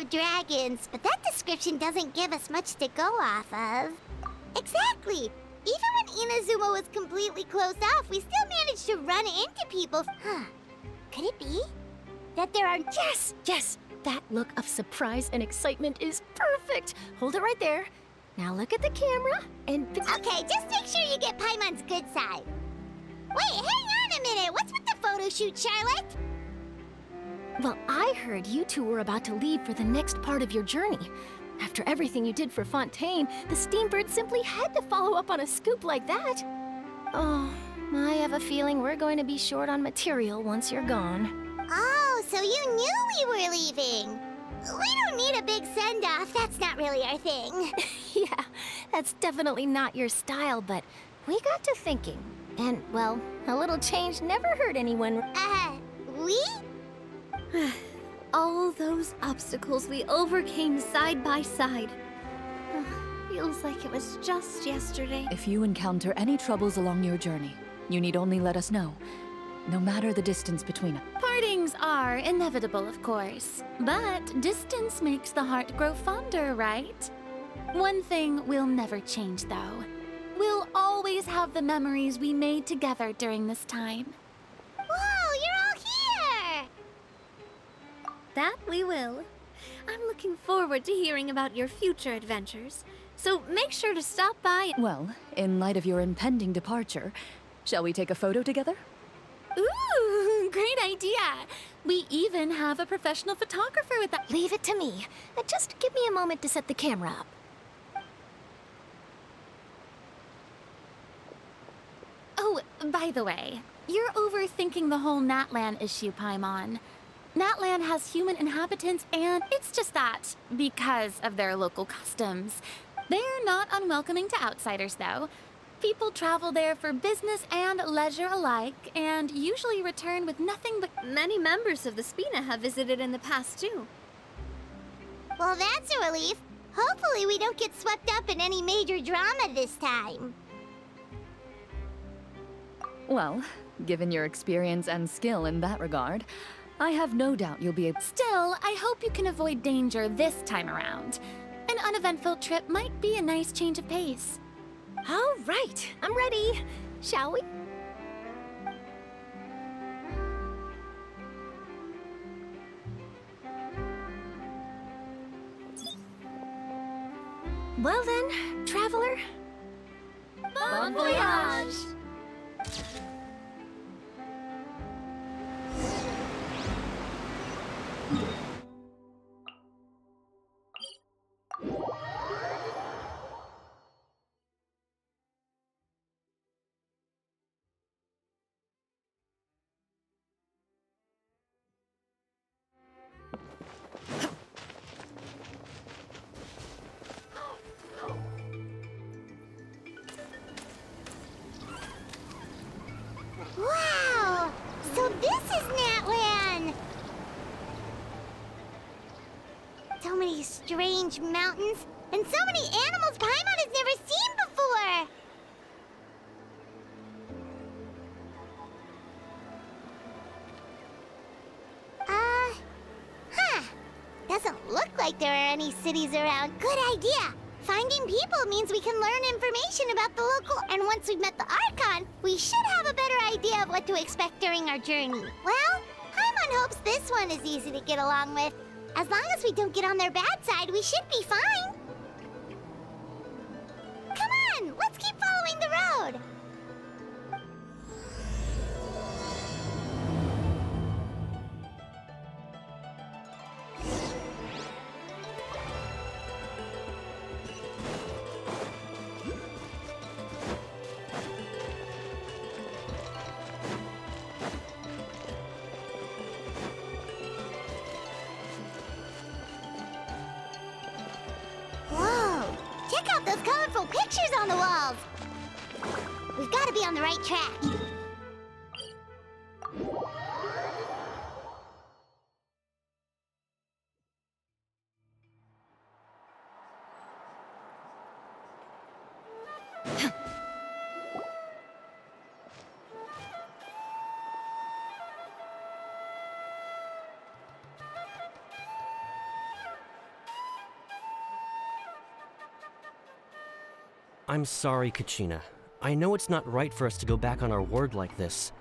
dragons, but that description doesn't give us much to go off of. Exactly! Even when Inazuma was completely closed off, we still managed to run into people. Huh. Could it be that there are... Yes! Yes! That look of surprise and excitement is perfect! Hold it right there. Now look at the camera and... Okay, just make sure you get Paimon's good side. Wait, hang on a minute! What's with the photo shoot, Charlotte? Well, I heard you two were about to leave for the next part of your journey. After everything you did for Fontaine, the Steambird simply had to follow up on a scoop like that. Oh, I have a feeling we're going to be short on material once you're gone. Oh, so you knew we were leaving. We don't need a big send-off. That's not really our thing. Yeah, that's definitely not your style, but we got to thinking. And, well, a little change never hurt anyone. We? All those obstacles we overcame side by side. Feels like it was just yesterday. If you encounter any troubles along your journey, you need only let us know, no matter the distance between us. Partings are inevitable, of course, but distance makes the heart grow fonder, right? One thing will never change, though. We'll always have the memories we made together during this time. Whoa, you're all here! That we will. I'm looking forward to hearing about your future adventures, so make sure to stop by. Well, in light of your impending departure, shall we take a photo together? Ooh, great idea! We even have a professional photographer with that. Leave it to me. Just give me a moment to set the camera up. Oh, by the way, you're overthinking the whole Natlan issue, Paimon. Natlan has human inhabitants, and it's just that, because of their local customs. They're not unwelcoming to outsiders, though. People travel there for business and leisure alike, and usually return with nothing but... Many members of the Spina have visited in the past, too. Well, that's a relief. Hopefully we don't get swept up in any major drama this time. Well, given your experience and skill in that regard, I have no doubt you'll be able... Still, I hope you can avoid danger this time around. An uneventful trip might be a nice change of pace. All right, I'm ready. Shall we? Well then, traveler. Bon voyage! Wow! So this is Natlan! So many strange mountains, and so many animals Paimon has never seen before! Doesn't look like there are any cities around. Good idea! Finding people means we can learn information about the local... And once we've met the Archon, we should have a better idea of what to expect during our journey. Well, Paimon hopes this one is easy to get along with. As long as we don't get on their bad side, we should be fine. Come on, let's keep following the road. Whoa! Check out those colorful pictures on the walls! We've got to be on the right track. I'm sorry, Kachina. I know it's not right for us to go back on our word like this,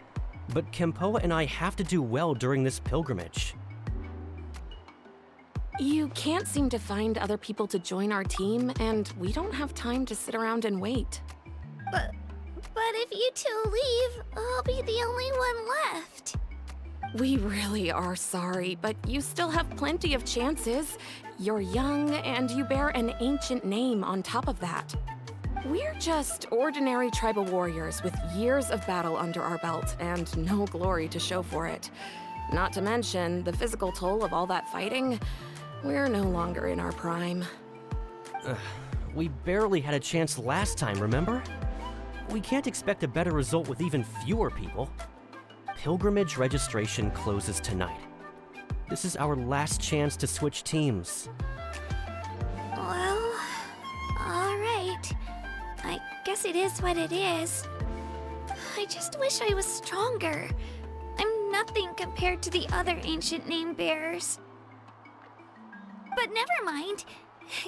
but Kempoa and I have to do well during this pilgrimage. You can't seem to find other people to join our team, and we don't have time to sit around and wait. But if you two leave, I'll be the only one left. We really are sorry, but you still have plenty of chances. You're young, and you bear an ancient name on top of that. We're just ordinary tribal warriors with years of battle under our belt and no glory to show for it. Not to mention the physical toll of all that fighting. We're no longer in our prime. We barely had a chance last time, remember? We can't expect a better result with even fewer people. Pilgrimage registration closes tonight. This is our last chance to switch teams. Well, alright. I guess it is what it is. I just wish I was stronger. I'm nothing compared to the other ancient name bearers. But never mind.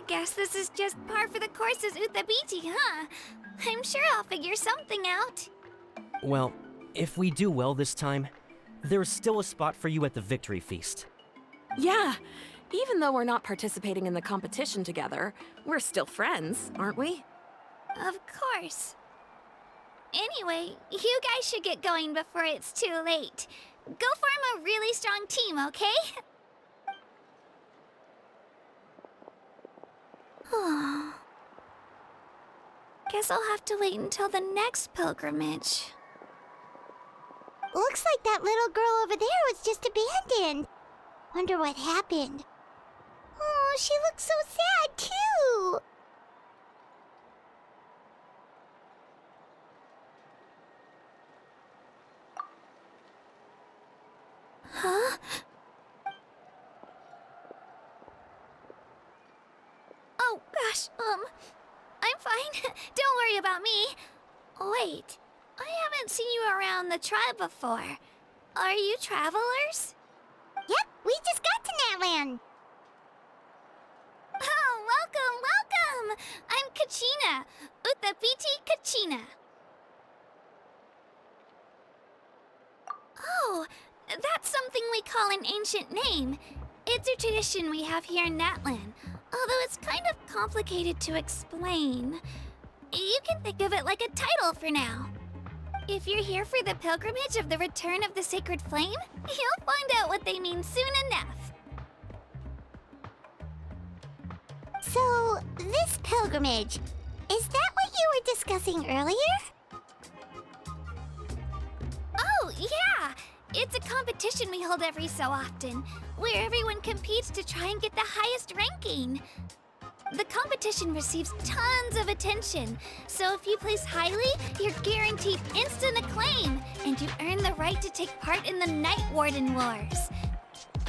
Guess this is just par for the course as Uthabiti, huh? I'm sure I'll figure something out. Well, if we do well this time, there's still a spot for you at the Victory Feast. Yeah, even though we're not participating in the competition together, we're still friends, aren't we? Of course. Anyway, you guys should get going before it's too late. Go form a really strong team, okay? Guess I'll have to wait until the next pilgrimage. Looks like that little girl over there was just abandoned. Wonder what happened. Oh, she looks so sad, too. Huh? Oh, gosh, I'm fine. Don't worry about me. Wait, I haven't seen you around the tribe before. Are you travelers? Yep, we just got to Natlan. Oh, welcome, welcome! I'm Kachina, Uthabiti Kachina. Oh, that's something we call an ancient name. It's a tradition we have here in Natlan, although it's kind of complicated to explain. You can think of it like a title for now. If you're here for the pilgrimage of the return of the sacred flame, you'll find out what they mean soon enough. So, this pilgrimage, is that what you were discussing earlier? Oh, yeah! It's a competition we hold every so often, where everyone competes to try and get the highest ranking. The competition receives tons of attention, so if you place highly, you're guaranteed instant acclaim, and you earn the right to take part in the Night Warden Wars.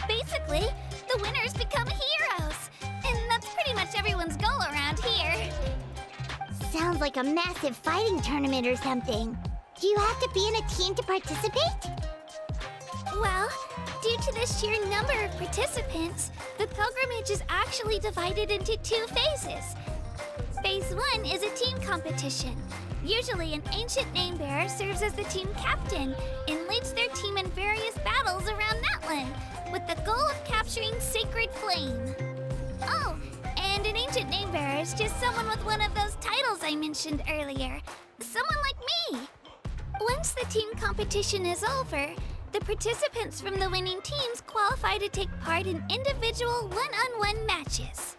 Basically, the winners become heroes, and that's pretty much everyone's goal around here. Sounds like a massive fighting tournament or something. Do you have to be in a team to participate? Well, due to the sheer number of participants, the pilgrimage is actually divided into two phases. Phase 1 is a team competition. Usually an ancient name bearer serves as the team captain and leads their team in various battles around Natlan, with the goal of capturing Sacred Flame. Oh, and an ancient name bearer is just someone with one of those titles I mentioned earlier. Someone like me. Once the team competition is over, the participants from the winning teams qualify to take part in individual one-on-one matches.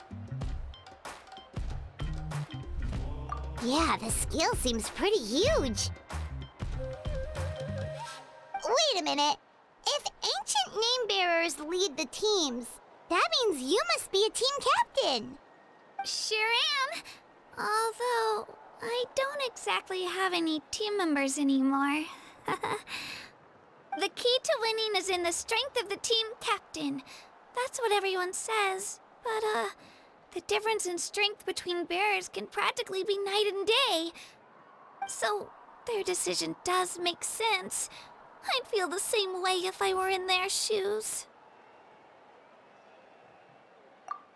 Yeah, the scale seems pretty huge. Wait a minute. If ancient name bearers lead the teams, that means you must be a team captain. Sure am. Although, I don't exactly have any team members anymore. The key to winning is in the strength of the team captain. That's what everyone says. But, the difference in strength between bearers can practically be night and day. So, their decision does make sense. I'd feel the same way if I were in their shoes.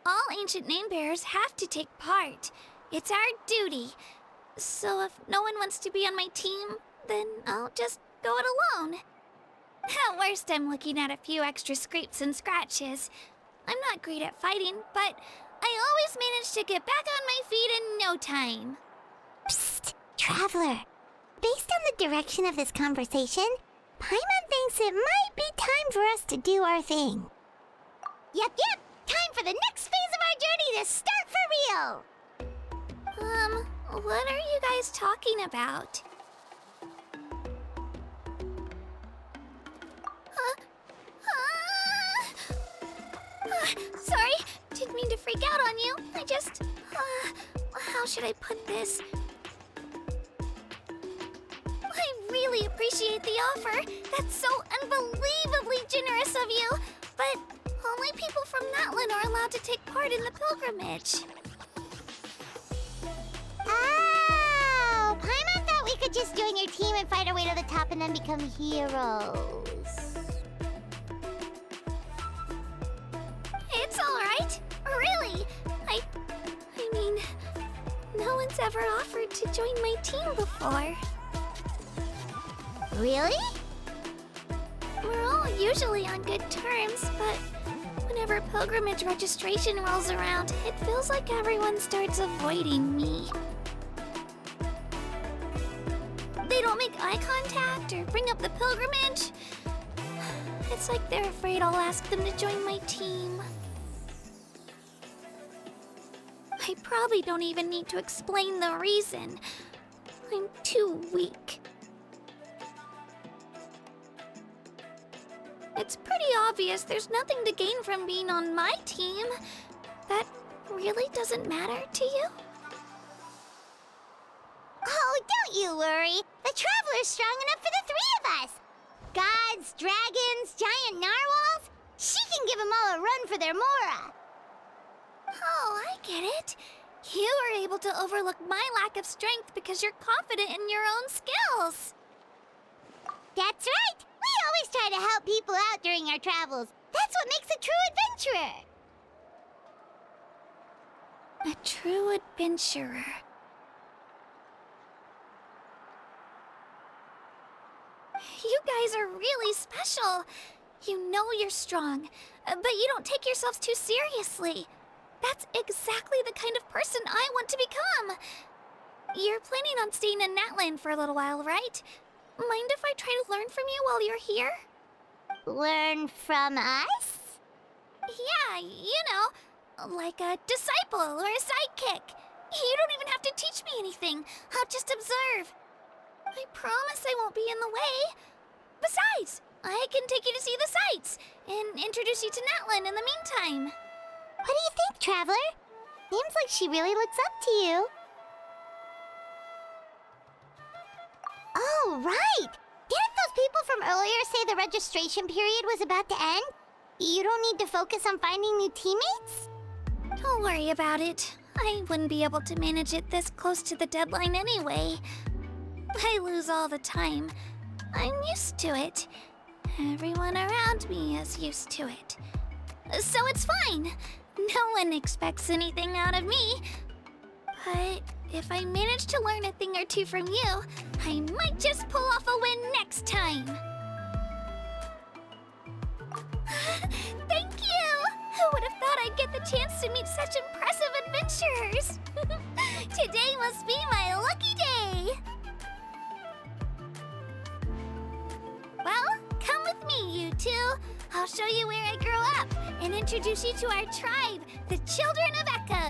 All ancient name bearers have to take part. It's our duty. So if no one wants to be on my team, then I'll just go it alone. At worst, I'm looking at a few extra scrapes and scratches. I'm not great at fighting, but I always manage to get back on my feet in no time. Psst, Traveler. Based on the direction of this conversation, Paimon thinks it might be time for us to do our thing. Yep. Time for the next phase of our journey to start for real. What are you guys talking about? Sorry, didn't mean to freak out on you. I just, how should I put this? I really appreciate the offer. That's so unbelievably generous of you. But only people from Natlan are allowed to take part in the pilgrimage. Oh, Paimon thought we could just join your team and fight our way to the top and then become heroes. It's all right. Really. I mean, no one's ever offered to join my team before. Really? We're all usually on good terms, but whenever pilgrimage registration rolls around, it feels like everyone starts avoiding me. They don't make eye contact or bring up the pilgrimage. It's like they're afraid I'll ask them to join my team. I probably don't even need to explain the reason. I'm too weak. It's pretty obvious there's nothing to gain from being on my team. That really doesn't matter to you? Oh, don't you worry. The Traveler's strong enough for the three of us. Gods, dragons, giant narwhals. She can give them all a run for their Mora. Oh, I get it. You were able to overlook my lack of strength because you're confident in your own skills. That's right. We always try to help people out during our travels. That's what makes a true adventurer. A true adventurer. You guys are really special. You know you're strong, but you don't take yourselves too seriously. That's exactly the kind of person I want to become. You're planning on staying in Natlan for a little while, right? Mind if I try to learn from you while you're here? Learn from us? Yeah, you know, like a disciple or a sidekick. You don't even have to teach me anything. I'll just observe. I promise I won't be in the way. Besides, I can take you to see the sights and introduce you to Natlan in the meantime. What do you think, Traveler? Seems like she really looks up to you. Oh, right! Didn't those people from earlier say the registration period was about to end? You don't need to focus on finding new teammates? Don't worry about it. I wouldn't be able to manage it this close to the deadline anyway. I lose all the time. I'm used to it. Everyone around me is used to it. So it's fine. No one expects anything out of me. But if I manage to learn a thing or two from you, I might just pull off a win next time. Thank you! Who would have thought I'd get the chance to meet such impressive adventurers? Today must be my lucky day! Well, come with me, you two. I'll show you where I grew up and introduce you to our tribe, the Children of Echo.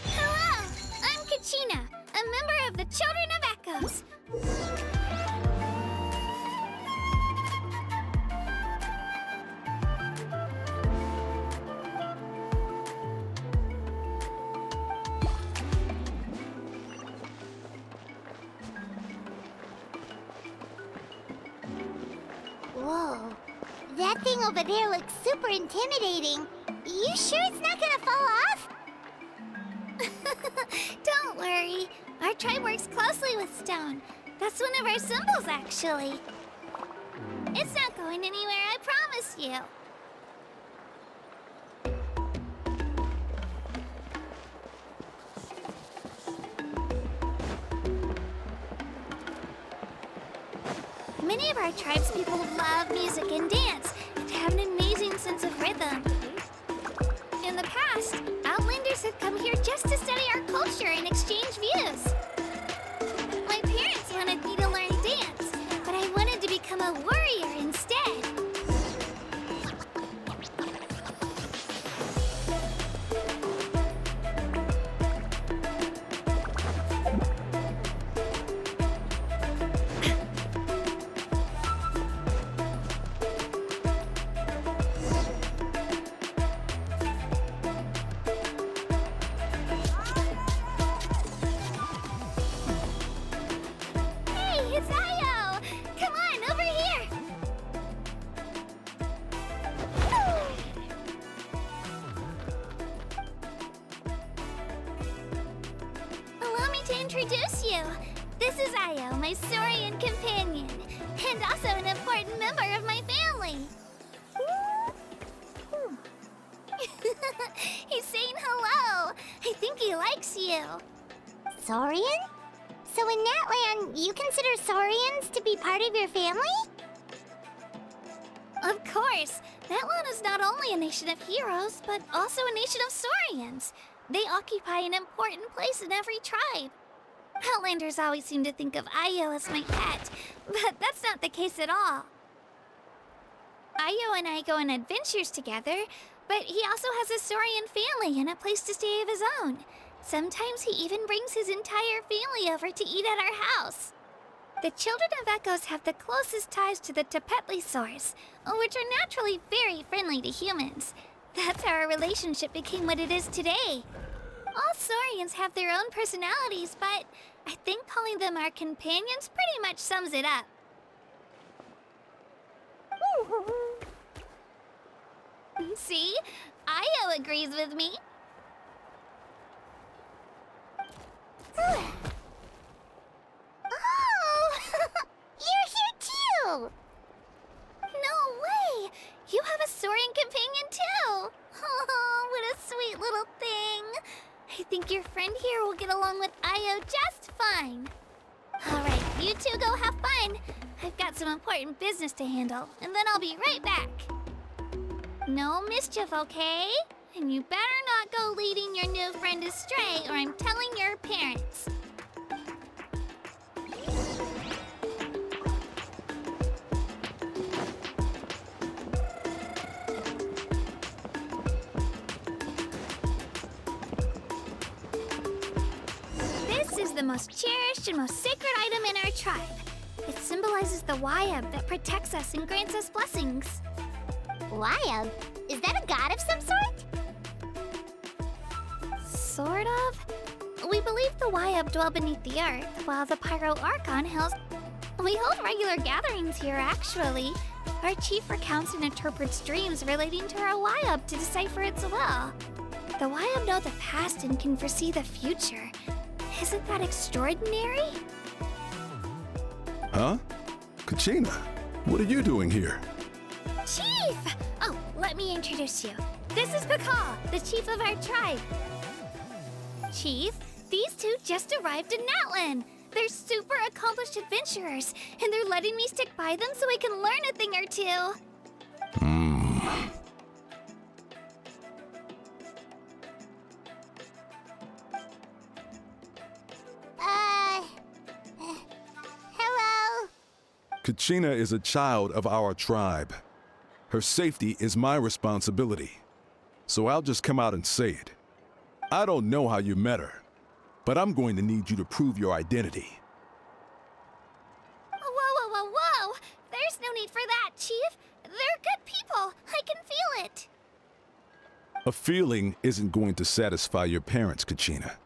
Hello, I'm Kachina, a member of the Children of Echoes. Whoa. That thing over there looks super intimidating. You sure it's not gonna fall off? Don't worry. Our tribe works closely with stone. That's one of our symbols, actually. It's not going anywhere, I promise you. Many of our tribespeople love music and dance and have an amazing sense of rhythm. In the past, Outlanders have come here just to study our culture and exchange views. My parents wanted me to learn dance, but I wanted to become a warrior instead. Introduce you. This is Io, my Saurian companion, and also an important member of my family. He's saying hello. I think he likes you. Saurian? So in Natland, you consider Saurians to be part of your family? Of course. Natland is not only a nation of heroes, but also a nation of Saurians. They occupy an important place in every tribe. Outlanders always seem to think of Io as my pet, but that's not the case at all. Io and I go on adventures together, but he also has a Saurian family and a place to stay of his own. Sometimes he even brings his entire family over to eat at our house. The children of Echoes have the closest ties to the Tepetlisaurs, which are naturally very friendly to humans. That's how our relationship became what it is today. All Saurians have their own personalities, but I think calling them our companions pretty much sums it up. See? Io agrees with me. Oh! You're here too! No way! You have a Saurian companion too! Oh, what a sweet little thing! I think your friend here will get along with Io just fine. Alright, you two go have fun. I've got some important business to handle, and then I'll be right back. No mischief, okay? And you better not go leading your new friend astray, or I'm telling your parents. This is the most cherished and most sacred item in our tribe. It symbolizes the Wyab that protects us and grants us blessings. Wyab? Is that a god of some sort? Sort of. We believe the Wyab dwell beneath the earth, while the Pyro Archon hails... We hold regular gatherings here, actually. Our chief recounts and interprets dreams relating to our Wyab to decipher its will. The Wyab know the past and can foresee the future. Isn't that extraordinary? Huh? Kachina, what are you doing here? Chief! Oh, let me introduce you. This is Pakal, the chief of our tribe. Chief, these two just arrived in Natlan. They're super accomplished adventurers, and they're letting me stick by them so I can learn a thing or two. Hello? Kachina is a child of our tribe. Her safety is my responsibility. So I'll just come out and say it. I don't know how you met her, but I'm going to need you to prove your identity. Whoa. There's no need for that, Chief. They're good people. I can feel it. A feeling isn't going to satisfy your parents, Kachina.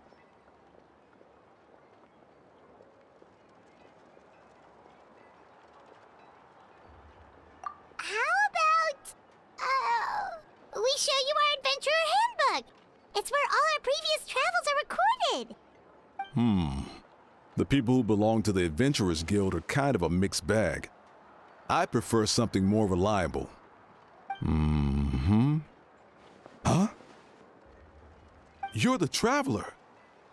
How about... we show you our adventurer handbook. It's where all our previous travels are recorded. The people who belong to the Adventurers Guild are kind of a mixed bag. I prefer something more reliable. Huh? You're the Traveler,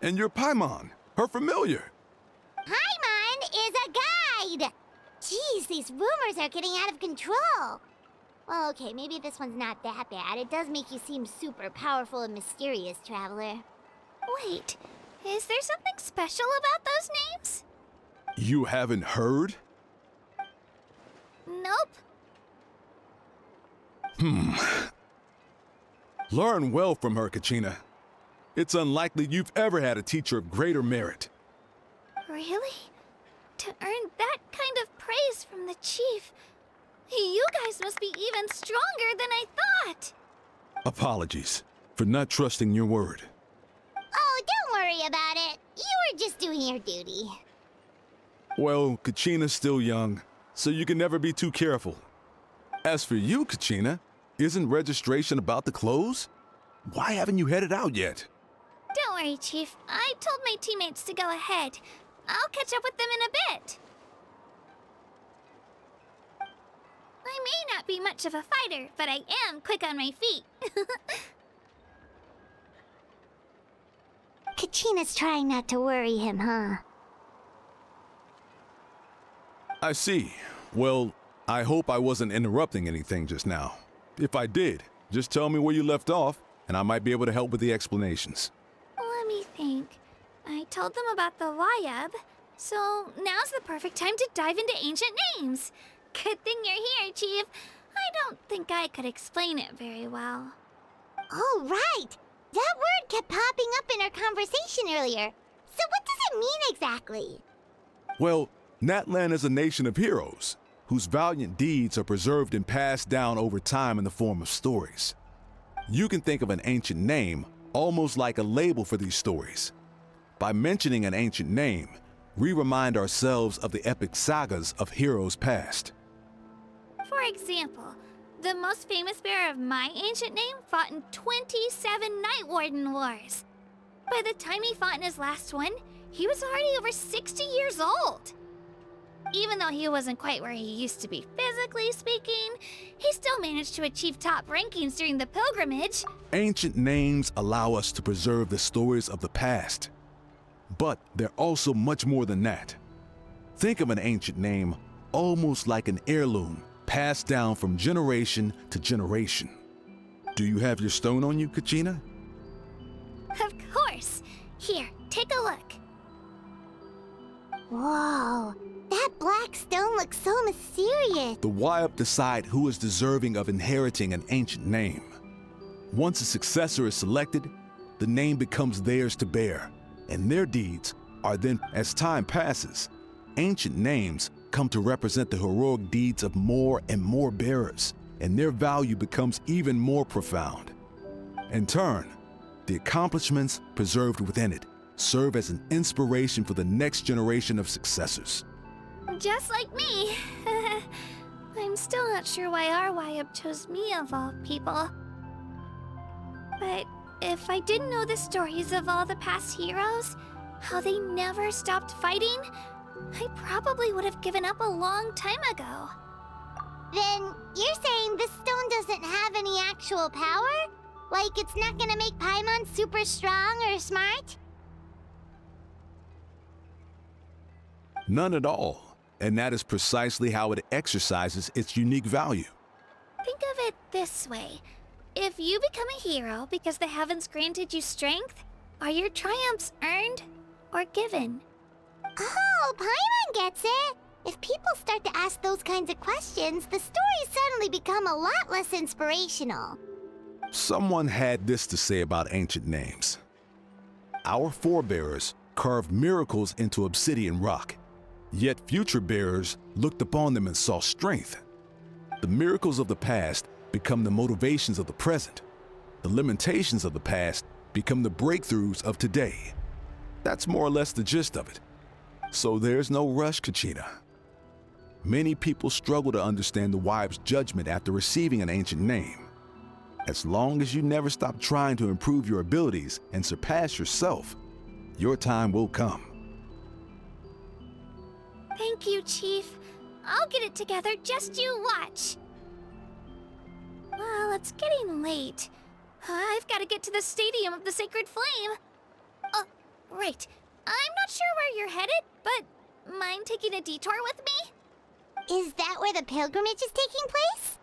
and you're Paimon, her familiar. Paimon is a guide. Jeez, these rumors are getting out of control. Well, okay, maybe this one's not that bad. It does make you seem super powerful and mysterious, Traveler. Wait, is there something special about those names? You haven't heard? Nope. Learn well from her, Kachina. It's unlikely you've ever had a teacher of greater merit. Really? To earn that kind of praise from the chief, you guys must be even stronger than I thought. Apologies for not trusting your word. Oh, don't worry about it. You were just doing your duty. Well, Kachina's still young, so you can never be too careful. As for you, Kachina, isn't registration about to close? Why haven't you headed out yet? Don't worry, Chief. I told my teammates to go ahead. I'll catch up with them in a bit. I may not be much of a fighter, but I am quick on my feet. Kachina's trying not to worry him, huh? I see. Well, I hope I wasn't interrupting anything just now. If I did, just tell me where you left off, and I might be able to help with the explanations. Let me think. I told them about the Wayab, so now's the perfect time to dive into ancient names. Good thing you're here, Chief. I don't think I could explain it very well. Oh, right! That word kept popping up in our conversation earlier. So what does it mean exactly? Well, Natlan is a nation of heroes, whose valiant deeds are preserved and passed down over time in the form of stories. You can think of an ancient name almost like a label for these stories. By mentioning an ancient name, we remind ourselves of the epic sagas of heroes past. For example, the most famous bearer of my ancient name fought in 27 Night Warden Wars. By the time he fought in his last one, he was already over 60 years old. Even though he wasn't quite where he used to be physically speaking, he still managed to achieve top rankings during the pilgrimage. Ancient names allow us to preserve the stories of the past. But they're also much more than that. Think of an ancient name almost like an heirloom passed down from generation to generation. Do you have your stone on you, Kachina? Of course. Here, take a look. Whoa, that black stone looks so mysterious. The Wayab decide who is deserving of inheriting an ancient name. Once a successor is selected, the name becomes theirs to bear, and their deeds are then, as time passes, ancient names come to represent the heroic deeds of more and more bearers, and their value becomes even more profound. In turn, the accomplishments preserved within it serve as an inspiration for the next generation of successors. Just like me. I'm still not sure why our Wayab chose me of all people. But if I didn't know the stories of all the past heroes, how they never stopped fighting, I probably would have given up a long time ago. Then you're saying this stone doesn't have any actual power? Like it's not gonna make Paimon super strong or smart? None at all, and that is precisely how it exercises its unique value. Think of it this way. If you become a hero because the heavens granted you strength, are your triumphs earned or given? Oh, Paimon gets it! If people start to ask those kinds of questions, the stories suddenly become a lot less inspirational. Someone had this to say about ancient names. Our forebears carved miracles into obsidian rock, yet future bearers looked upon them and saw strength. The miracles of the past become the motivations of the present. The limitations of the past become the breakthroughs of today. That's more or less the gist of it. So there's no rush, Kachina. Many people struggle to understand the Wayab's judgment after receiving an ancient name. As long as you never stop trying to improve your abilities and surpass yourself, your time will come. Thank you, Chief. I'll get it together, just you watch. Well, it's getting late. I've got to get to the Stadium of the Sacred Flame. Right. I'm not sure where you're headed, but mind taking a detour with me? Is that where the pilgrimage is taking place?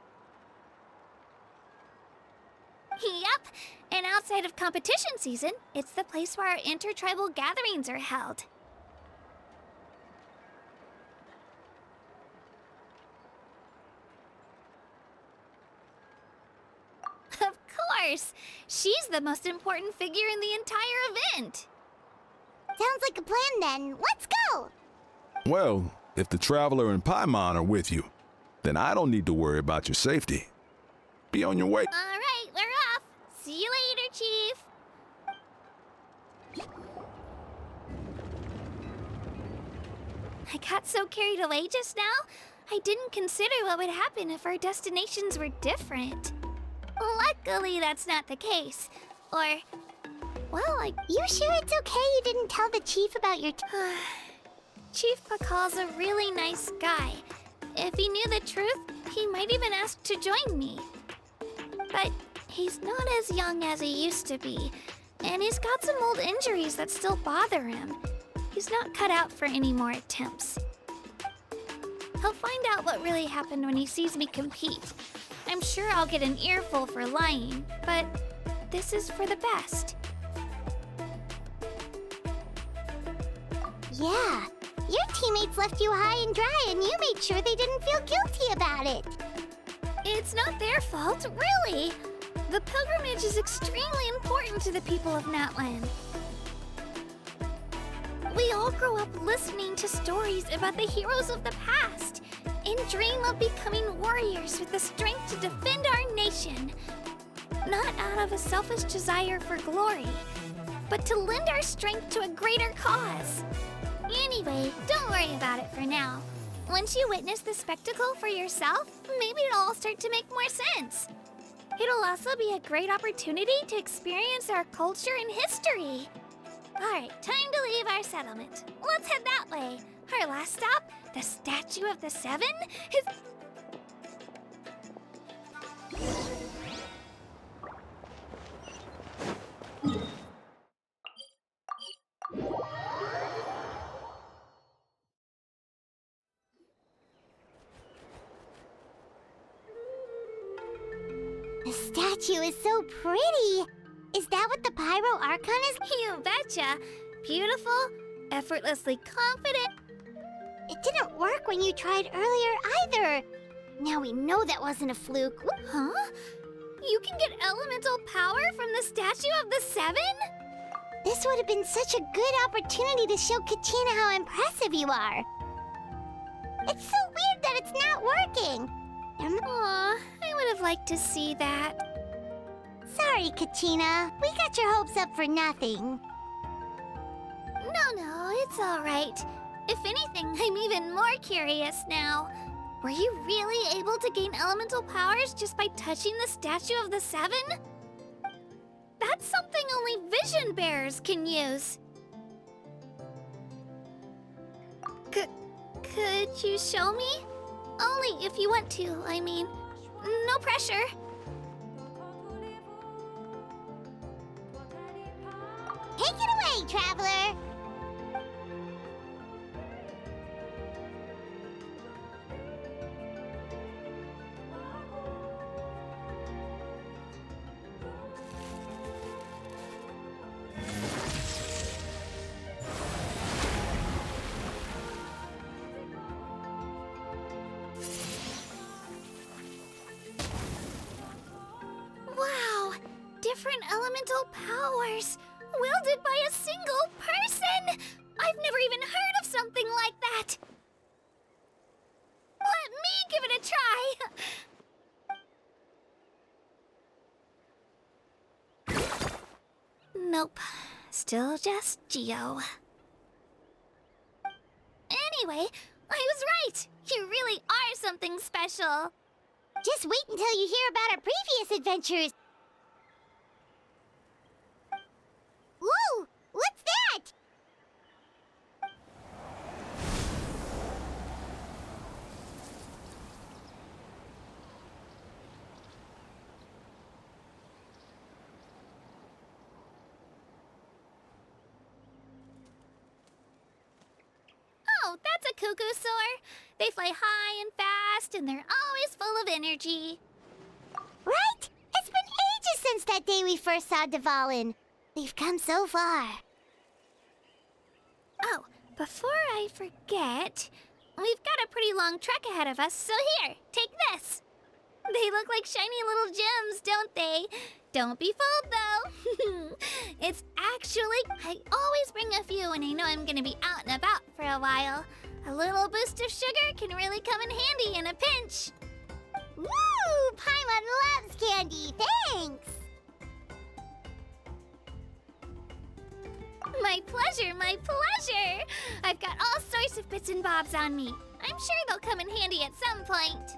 Yep, and outside of competition season, it's the place where our intertribal gatherings are held. Of course! She's the most important figure in the entire event! Sounds like a plan then. Let's go! Well, if the Traveler and Paimon are with you, then I don't need to worry about your safety. Be on your way. Alright, we're off! See you later, Chief! I got so carried away just now, I didn't consider what would happen if our destinations were different. Luckily, that's not the case. Or, well, You sure it's okay you didn't tell the chief about your Chief Pakal's a really nice guy. If he knew the truth, he might even ask to join me. But he's not as young as he used to be, and he's got some old injuries that still bother him. He's not cut out for any more attempts. He'll find out what really happened when he sees me compete. I'm sure I'll get an earful for lying, but this is for the best. Yeah. Your teammates left you high and dry and you made sure they didn't feel guilty about it. It's not their fault, really. The pilgrimage is extremely important to the people of Natlan. We all grow up listening to stories about the heroes of the past and dream of becoming warriors with the strength to defend our nation. Not out of a selfish desire for glory, but to lend our strength to a greater cause. Anyway, don't worry about it for now. Once you witness the spectacle for yourself, maybe it'll all start to make more sense. It'll also be a great opportunity to experience our culture and history. Alright, time to leave our settlement. Let's head that way. Our last stop, the Statue of the Seven, is... The statue is so pretty. Is that what the Pyro Archon is? You betcha. Beautiful, effortlessly confident. It didn't work when you tried earlier either. Now we know that wasn't a fluke. Huh? You can get elemental power from the Statue of the Seven? This would have been such a good opportunity to show Kachina how impressive you are. It's so weird that it's not working. Aw, I would have liked to see that. Sorry, Kachina. We got your hopes up for nothing. No, it's all right. If anything, I'm even more curious now. Were you really able to gain elemental powers just by touching the Statue of the Seven? That's something only vision bearers can use. Could you show me? Only if you want to, I mean. No pressure. Take it away, Traveler! Wow! Different elemental powers! Wielded by a single person! I've never even heard of something like that! Let me give it a try! Nope. Still just Geo. Anyway, I was right! You really are something special! Just wait until you hear about our previous adventures. Whoa! What's that? Oh, that's a cuckoo soar. They fly high and fast, and they're always full of energy. Right? It's been ages since that day we first saw Dvalin. We've come so far. Oh, before I forget, we've got a pretty long trek ahead of us, so here, take this. They look like shiny little gems, don't they? Don't be fooled, though. It's actually, I always bring a few when I know I'm gonna be out and about for a while. A little boost of sugar can really come in handy in a pinch. Woo! Paimon loves candy, thanks! My pleasure, my pleasure! I've got all sorts of bits and bobs on me. I'm sure they'll come in handy at some point.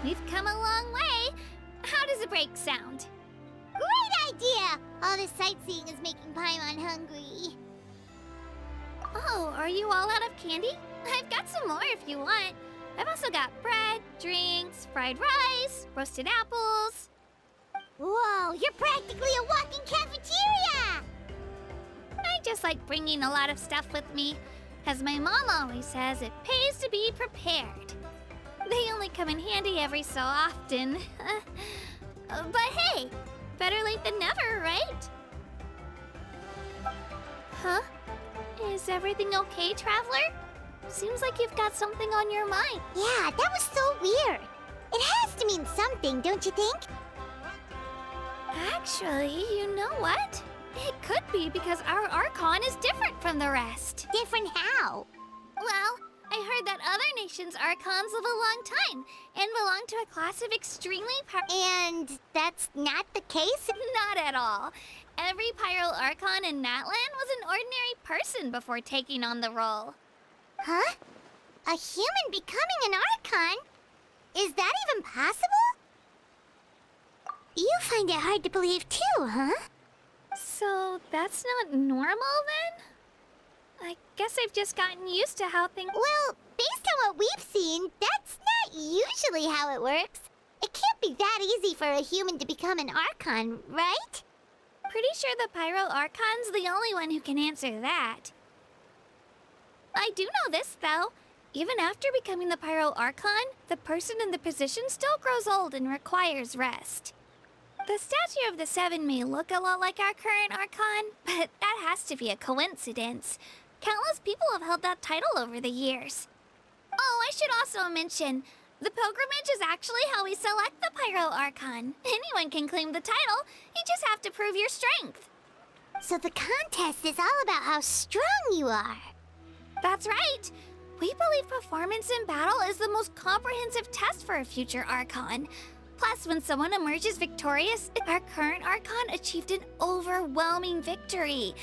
We've come a long way. How does a break sound? Great idea! All this sightseeing is making Paimon hungry. Oh, are you all out of candy? I've got some more if you want. I've also got bread, drinks, fried rice, roasted apples. Whoa, you're practically a walking cafeteria! I just like bringing a lot of stuff with me. As my mom always says, it pays to be prepared. They only come in handy every so often. But hey, better late than never, right? Huh? Is everything okay, Traveler? Seems like you've got something on your mind. Yeah, that was so weird. It has to mean something, don't you think? Actually, you know what? It could be because our Archon is different from the rest. Different how? Well, I heard that other nations' Archons live a long time and belong to a class of extremely And that's not the case? Not at all. Every Pyro Archon in Natlan was an ordinary person before taking on the role. Huh? A human becoming an Archon? Is that even possible? You find it hard to believe too, huh? So that's not normal then? I guess I've just gotten used to how things... Well, based on what we've seen, that's not usually how it works. It can't be that easy for a human to become an Archon, right? Pretty sure the Pyro Archon's the only one who can answer that. I do know this, though. Even after becoming the Pyro Archon, the person in the position still grows old and requires rest. The statue of the Seven may look a lot like our current Archon, but that has to be a coincidence. Countless people have held that title over the years. Oh, I should also mention, the pilgrimage is actually how we select the Pyro Archon. Anyone can claim the title, you just have to prove your strength. So the contest is all about how strong you are. That's right. We believe performance in battle is the most comprehensive test for a future Archon. Plus, when someone emerges victorious, our current Archon achieved an overwhelming victory.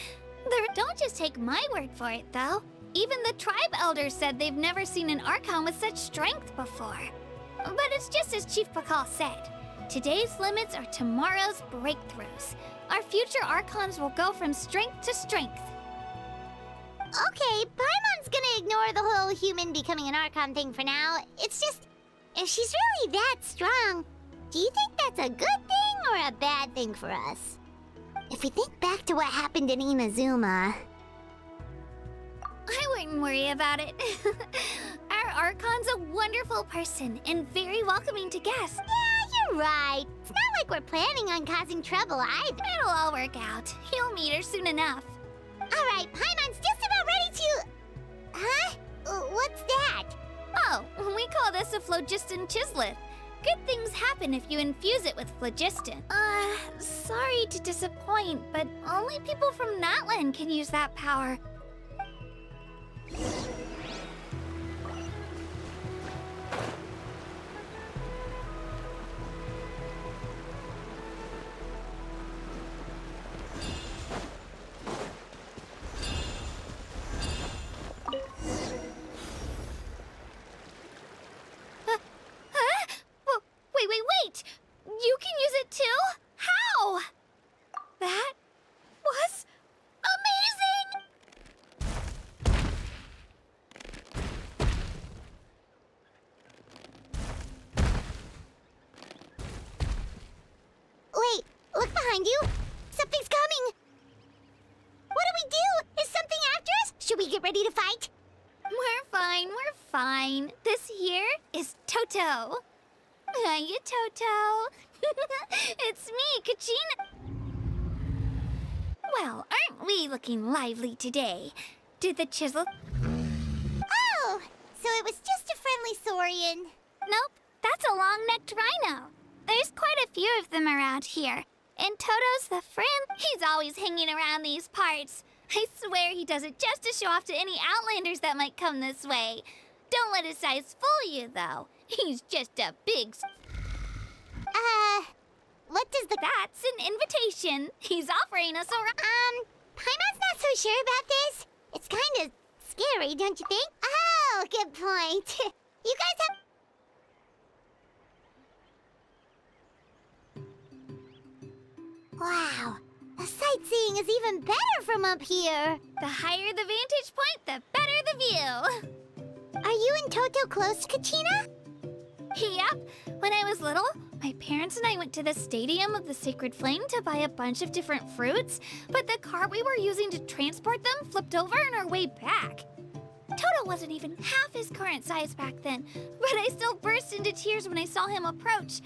Don't just take my word for it, though. Even the tribe elders said they've never seen an Archon with such strength before. But it's just as Chief Pakal said. Today's limits are tomorrow's breakthroughs. Our future Archons will go from strength to strength. Okay, Paimon's gonna ignore the whole human becoming an Archon thing for now. It's just, if she's really that strong, do you think that's a good thing or a bad thing for us? If we think back to what happened in Inazuma... I wouldn't worry about it. Our Archon's a wonderful person and very welcoming to guests. Yeah, you're right. It's not like we're planning on causing trouble either. It'll all work out. You'll meet her soon enough. Alright, Paimon's just about ready to... Huh? What's that? Oh, we call this a phlogiston chisleth. Good things happen if you infuse it with phlogiston. Sorry to disappoint, but only people from Natlan can use that power. Wait! You can use it too? How? That was amazing! behind you! Something's coming! What do we do? Is something after us? Should we get ready to fight? We're fine, we're fine. This here is Toto. Hiya, Toto. It's me, Kachina. Well, aren't we looking lively today? Did the chisel... Oh, so it was just a friendly saurian. Nope, that's a long-necked rhino. There's quite a few of them around here. And Toto's the friend. He's always hanging around these parts. I swear he does it just to show off to any Outlanders that might come this way. Don't let his size fool you, though. He's just a big... What does the... That's an invitation. He's offering us a... Paimon's not so sure about this. It's kind of scary, don't you think? Oh, good point. You guys have... Wow, the sightseeing is even better from up here. The higher the vantage point, the better the view. Are you and Toto close, Kachina? Yep. When I was little, my parents and I went to the Stadium of the Sacred Flame to buy a bunch of different fruits, but the cart we were using to transport them flipped over on our way back. Toto wasn't even half his current size back then, but I still burst into tears when I saw him approach.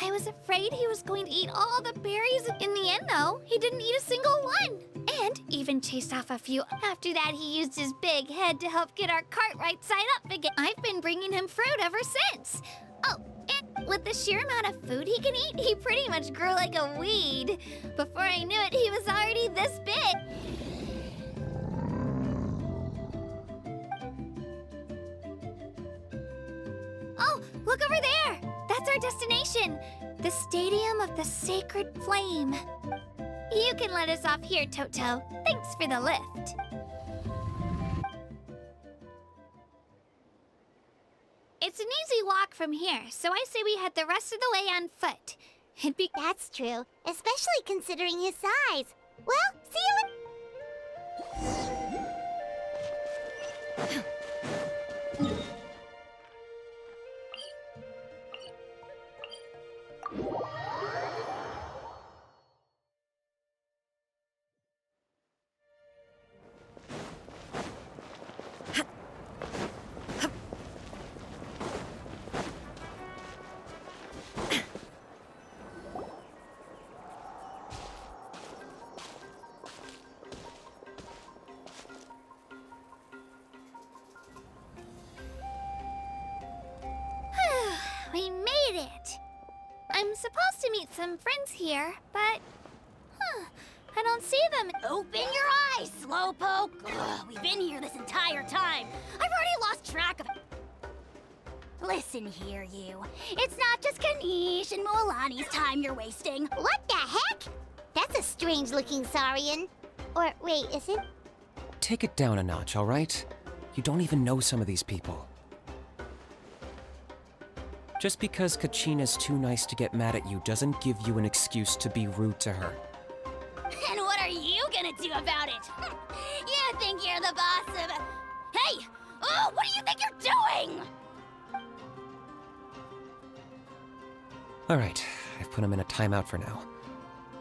I was afraid he was going to eat all the berries. In the end, though, he didn't eat a single one, and even chased off a few. After that, he used his big head to help get our cart right side up again. I've been bringing him fruit ever since. Oh, and with the sheer amount of food he can eat, he pretty much grew like a weed. Before I knew it, he was already this big. Oh, look over there! That's our destination! The Stadium of the Sacred Flame. You can let us off here, Toto. Thanks for the lift. It's an easy walk from here, so I say we head the rest of the way on foot. That's true, especially considering his size. Well, see you in... We made it! I'm supposed to meet some friends here, but... I don't see them. Open your eyes, Slowpoke! Ugh, we've been here this entire time. I've already lost track of it. Listen here, you. It's not just Kanish and Moalani's time you're wasting. What the heck? That's a strange-looking saurian. Or, wait, is it? Take it down a notch, all right? You don't even know some of these people. Just because Kachina's too nice to get mad at you doesn't give you an excuse to be rude to her. And what are you gonna do about it? You think you're the boss of... Hey! Oh, what do you think you're doing? All right, I've put him in a timeout for now.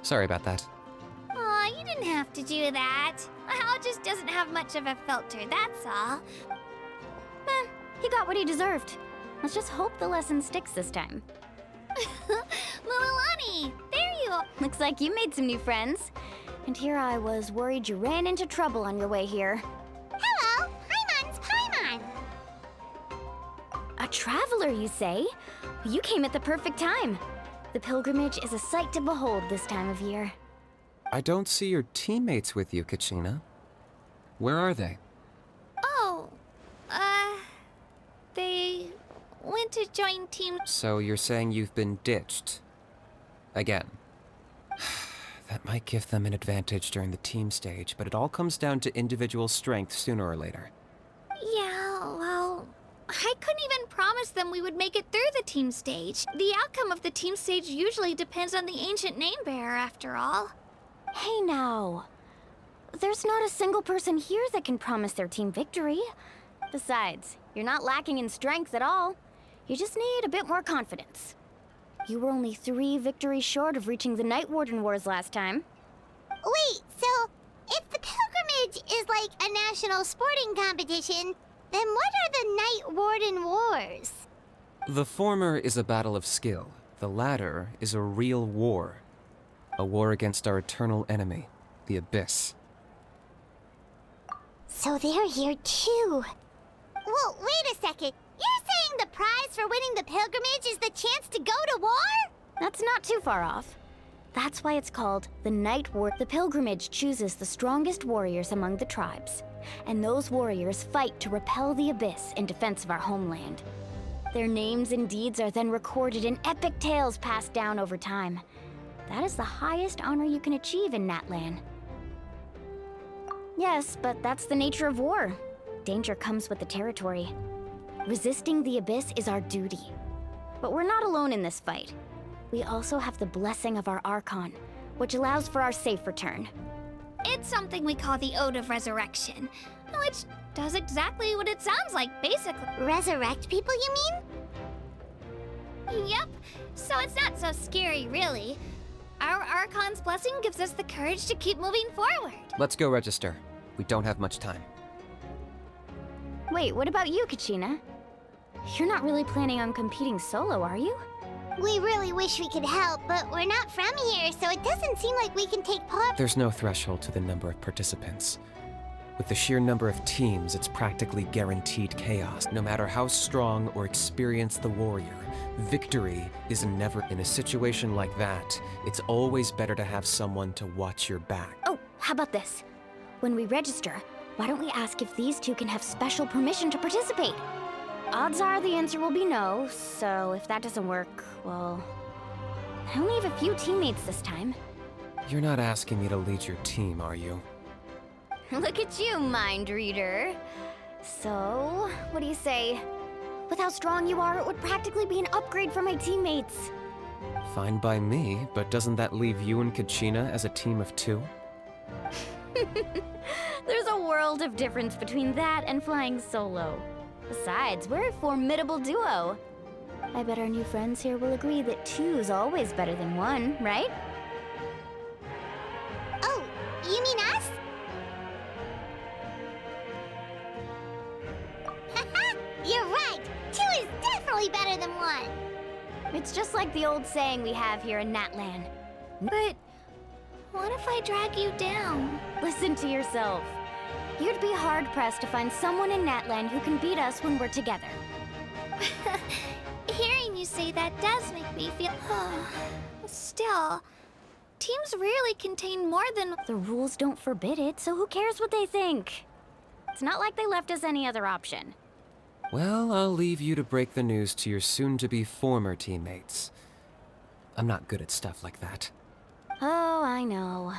Sorry about that. Aw, you didn't have to do that. Hal just doesn't have much of a filter, that's all. He got what he deserved. Let's just hope the lesson sticks this time. Moalani, there you are. Looks like you made some new friends. And here I was worried you ran into trouble on your way here. Hello, Paimon's Paimon. A traveler, you say? You came at the perfect time. The pilgrimage is a sight to behold this time of year. I don't see your teammates with you, Kachina. Where are they? Oh, they went to join Team... So you're saying you've been ditched? Again. That might give them an advantage during the team stage, but it all comes down to individual strength sooner or later. Yeah, well, I couldn't even promise them we would make it through the team stage. The outcome of the team stage usually depends on the ancient name bearer, after all. Hey now. There's not a single person here that can promise their team victory. Besides, you're not lacking in strength at all. You just need a bit more confidence. You were only 3 victories short of reaching the Night Warden Wars last time. Wait, so if the pilgrimage is like a national sporting competition, then what are the Night Warden Wars? The former is a battle of skill. The latter is a real war. A war against our eternal enemy, the Abyss. So they're here too. Well, wait a second. You're saying the prize for winning the pilgrimage is the chance to go to war? That's not too far off. That's why it's called the Night War. The pilgrimage chooses the strongest warriors among the tribes, and those warriors fight to repel the Abyss in defense of our homeland. Their names and deeds are then recorded in epic tales passed down over time. That is the highest honor you can achieve in Natlan. Yes, but that's the nature of war. Danger comes with the territory. Resisting the Abyss is our duty. But we're not alone in this fight. We also have the blessing of our Archon, which allows for our safe return. It's something we call the Ode of Resurrection, which does exactly what it sounds like, basically. Resurrect people, you mean? Yep, so it's not so scary, really. Our Archon's blessing gives us the courage to keep moving forward. Let's go register. We don't have much time. Wait, what about you, Kachina? You're not really planning on competing solo, are you? We really wish we could help, but we're not from here, so it doesn't seem like we can take part. There's no threshold to the number of participants. With the sheer number of teams, it's practically guaranteed chaos. No matter how strong or experienced the warrior, victory is never. In a situation like that, it's always better to have someone to watch your back. Oh, how about this? When we register, why don't we ask if these two can have special permission to participate? Odds are the answer will be no, so if that doesn't work, well, I only have a few teammates this time. You're not asking me to lead your team, are you? Look at you, mind reader. So, what do you say? With how strong you are, it would practically be an upgrade for my teammates. Fine by me, but doesn't that leave you and Kachina as a team of 2? There's a world of difference between that and flying solo. Besides, we're a formidable duo. I bet our new friends here will agree that 2's always better than 1, right? Oh, you mean us? Haha, you're right. 2 is definitely better than 1. It's just like the old saying we have here in Natlan. But what if I drag you down? Listen to yourself. You'd be hard-pressed to find someone in Natlan who can beat us when we're together. Hearing you say that does make me feel... Still, teams rarely contain more than... The rules don't forbid it, so who cares what they think? It's not like they left us any other option. Well, I'll leave you to break the news to your soon-to-be former teammates. I'm not good at stuff like that. Oh, I know.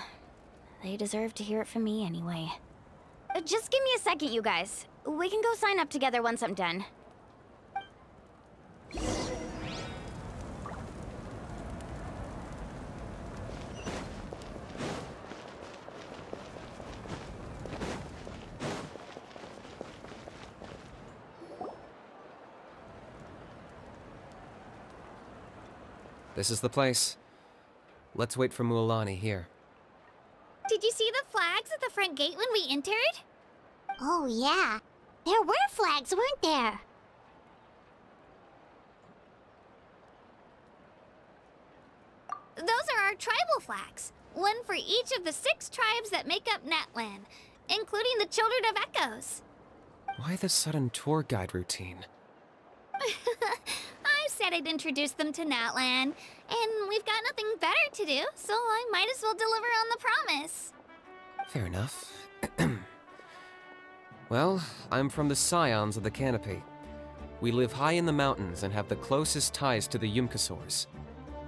They deserve to hear it from me anyway. Just give me a second, you guys. We can go sign up together once I'm done. This is the place. Let's wait for Mualani here. Did you see the flags at the front gate when we entered? Oh, yeah. There were flags, weren't there? Those are our tribal flags. One for each of the 6 tribes that make up Natlan, including the Children of Echoes. Why the sudden tour guide routine? I said I'd introduce them to Natlan, and we've got nothing better to do, so I might as well deliver on the promise. Fair enough. Well, I'm from the Scions of the Canopy. We live high in the mountains and have the closest ties to the Yumkasaurs.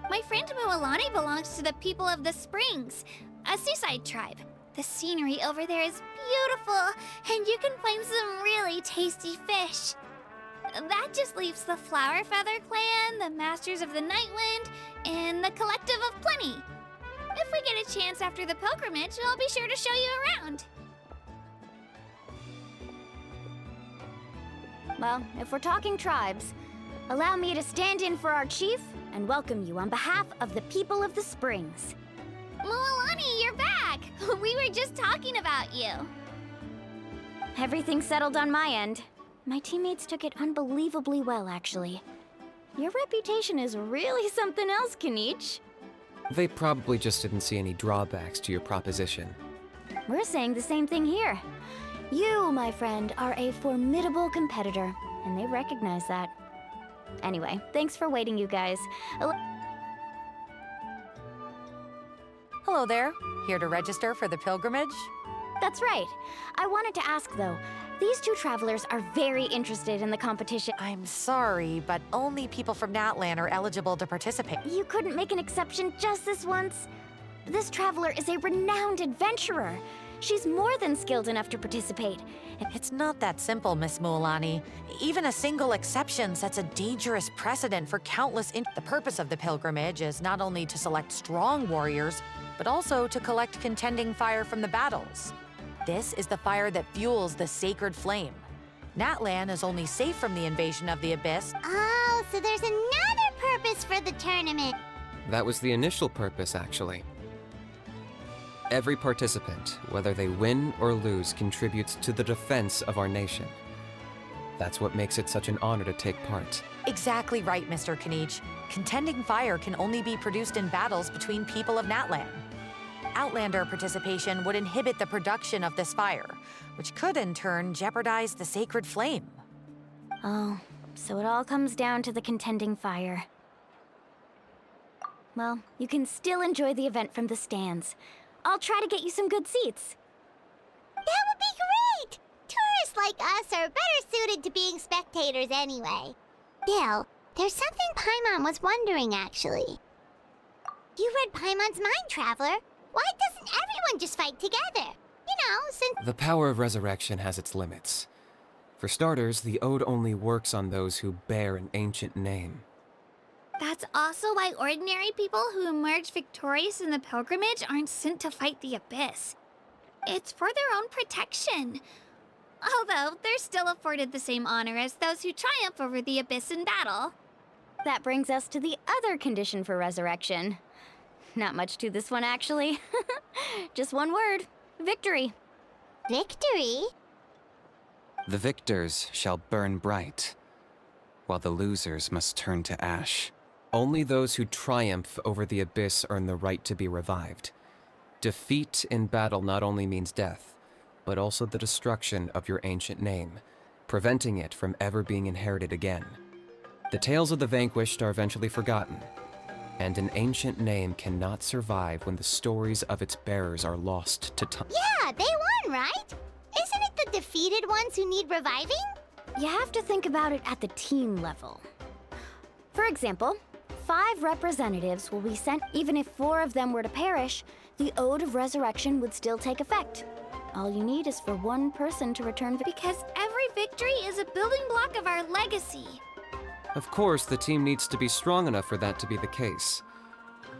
My friend Mualani belongs to the people of the Springs, a seaside tribe. The scenery over there is beautiful, and you can find some really tasty fish. That just leaves the Flower Feather Clan, the Masters of the Nightwind, and the Collective of Plenty. If we get a chance after the pilgrimage, I'll be sure to show you around. Well, if we're talking tribes, allow me to stand in for our chief and welcome you on behalf of the people of the Springs. Moalani, you're back! We were just talking about you. Everything's settled on my end. My teammates took it unbelievably well, actually. Your reputation is really something else, Kanich. They probably just didn't see any drawbacks to your proposition. We're saying the same thing here. You, my friend, are a formidable competitor, and they recognize that. Anyway, thanks for waiting, you guys. Hello there. Here to register for the pilgrimage? That's right. I wanted to ask, though. These two travelers are very interested in the competition. I'm sorry, but only people from Natlan are eligible to participate. You couldn't make an exception just this once? This traveler is a renowned adventurer. She's more than skilled enough to participate. It's not that simple, Miss Moalani. Even a single exception sets a dangerous precedent for countless The purpose of the pilgrimage is not only to select strong warriors, but also to collect contending fire from the battles. This is the fire that fuels the sacred flame. Natlan is only safe from the invasion of the Abyss. Oh, so there's another purpose for the tournament. That was the initial purpose, actually. Every participant, whether they win or lose, contributes to the defense of our nation. That's what makes it such an honor to take part. Exactly right, Mr. Kanich. Contending fire can only be produced in battles between people of Natlan. Outlander participation would inhibit the production of this fire, which could in turn jeopardize the sacred flame. Oh, so it all comes down to the contending fire. Well, you can still enjoy the event from the stands. I'll try to get you some good seats. That would be great! Tourists like us are better suited to being spectators anyway. Still, there's something Paimon was wondering, actually. You read Paimon's mind, Traveler. Why doesn't everyone just fight together? You know, since— The power of resurrection has its limits. For starters, the ode only works on those who bear an ancient name. That's also why ordinary people who emerge victorious in the pilgrimage aren't sent to fight the Abyss. It's for their own protection. Although, they're still afforded the same honor as those who triumph over the Abyss in battle. that brings us to the other condition for resurrection. Not much to this one, actually. Just one word. Victory. Victory? The victors shall burn bright, while the losers must turn to ash. Only those who triumph over the Abyss earn the right to be revived. Defeat in battle not only means death, but also the destruction of your ancient name, preventing it from ever being inherited again. The tales of the vanquished are eventually forgotten, and an ancient name cannot survive when the stories of its bearers are lost to time. Yeah, they won, right? Isn't it the defeated ones who need reviving? You have to think about it at the team level. For example, 5 representatives will be sent. Even if 4 of them were to perish, the Ode of Resurrection would still take effect. All you need is for one person to return. Because every victory is a building block of our legacy. Of course, the team needs to be strong enough for that to be the case.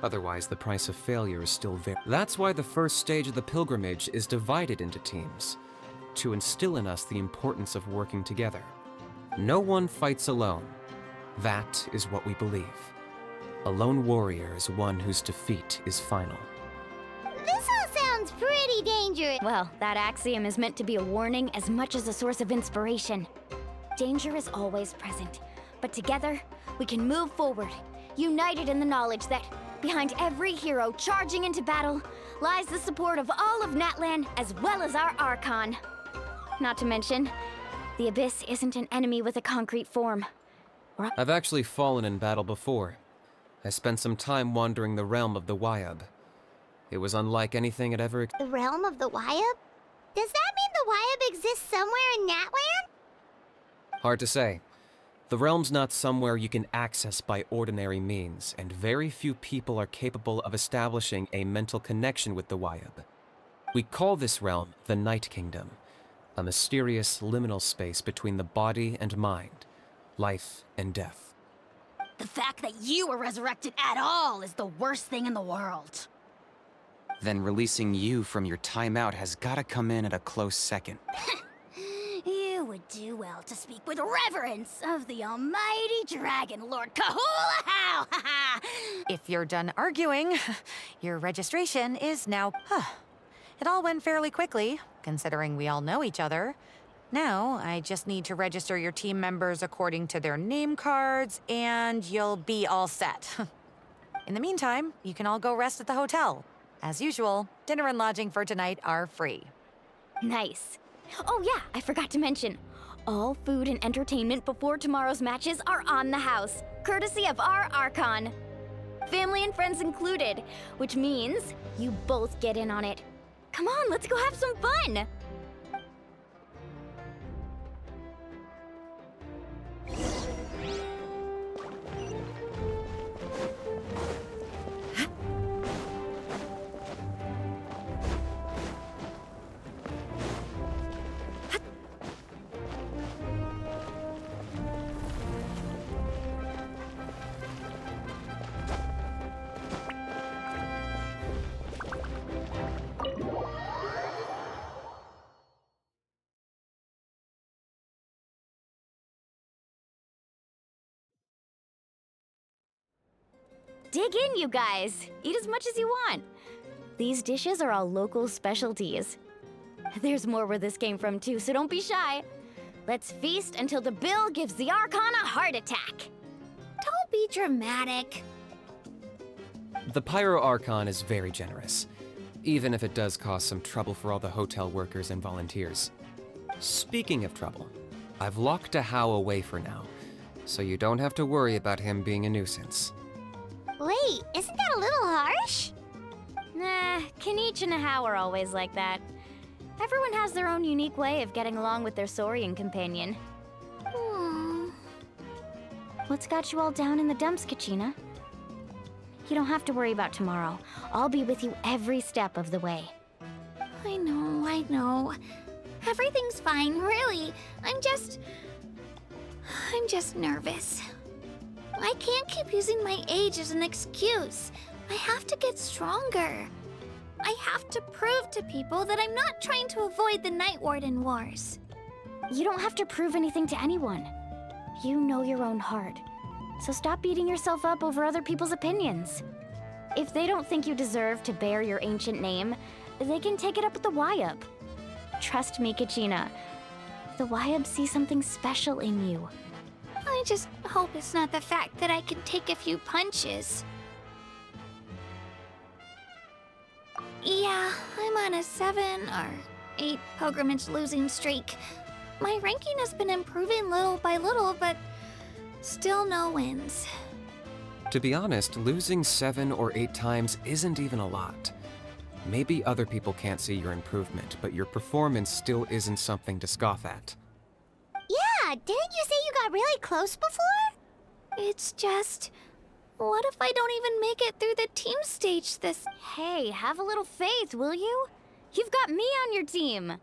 Otherwise, the price of failure is still very— That's why the first stage of the pilgrimage is divided into teams, to instill in us the importance of working together. No one fights alone. That is what we believe. A lone warrior is one whose defeat is final. This all sounds pretty dangerous. Well, that axiom is meant to be a warning as much as a source of inspiration. Danger is always present, but together, we can move forward, united in the knowledge that behind every hero charging into battle lies the support of all of Natlan as well as our Archon. Not to mention, the Abyss isn't an enemy with a concrete form. I've actually fallen in battle before. I spent some time wandering the realm of the Wyab. It was unlike anything I'd ever— The realm of the Wyab? Does that mean the Wyab exists somewhere in Natlan? Hard to say. The realm's not somewhere you can access by ordinary means, and very few people are capable of establishing a mental connection with the Wyab. We call this realm the Night Kingdom, a mysterious liminal space between the body and mind, life and death. The fact that you were resurrected at all is the worst thing in the world. Then releasing you from your timeout has gotta come in at a close second. You would do well well to speak with reverence of the almighty Dragon Lord Kahula-How! If you're done arguing, your registration is now... It all went fairly quickly, considering we all know each other. Now, I just need to register your team members according to their name cards, and you'll be all set. In the meantime, you can all go rest at the hotel. As usual, dinner and lodging for tonight are free. Nice. Oh yeah, I forgot to mention. All food and entertainment before tomorrow's matches are on the house, courtesy of our Archon. Family and friends included, which means you both get in on it. Come on, let's go have some fun! Dig in, you guys. Eat as much as you want. These dishes are all local specialties. There's more where this came from too, so don't be shy. Let's feast until the bill gives the Archon a heart attack. Don't be dramatic. The Pyro Archon is very generous, even if it does cause some trouble for all the hotel workers and volunteers. Speaking of trouble, I've locked a How away for now, so you don't have to worry about him being a nuisance. Wait, isn't that a little harsh? Nah, Kanich and How are always like that. Everyone has their own unique way of getting along with their Saurian companion. What's got you all down in the dumps, Kachina? You don't have to worry about tomorrow. I'll be with you every step of the way. I know. Everything's fine, really. I'm just nervous. I can't keep using my age as an excuse. I have to get stronger. I have to prove to people that I'm not trying to avoid the Night Warden Wars. You don't have to prove anything to anyone. You know your own heart. So stop beating yourself up over other people's opinions. If they don't think you deserve to bear your ancient name, they can take it up with the Wyup. Trust me, Kachina. The Wyup see something special in you. I just hope it's not the fact that I can take a few punches. Yeah, I'm on a 7 or 8 pilgrimage losing streak. My ranking has been improving little by little, but still no wins. To be honest, losing 7 or 8 times isn't even a lot. Maybe other people can't see your improvement, but your performance still isn't something to scoff at. Yeah, didn't you say you got really close before? It's just... what if I don't even make it through the team stage this... Hey, have a little faith, will you? You've got me on your team.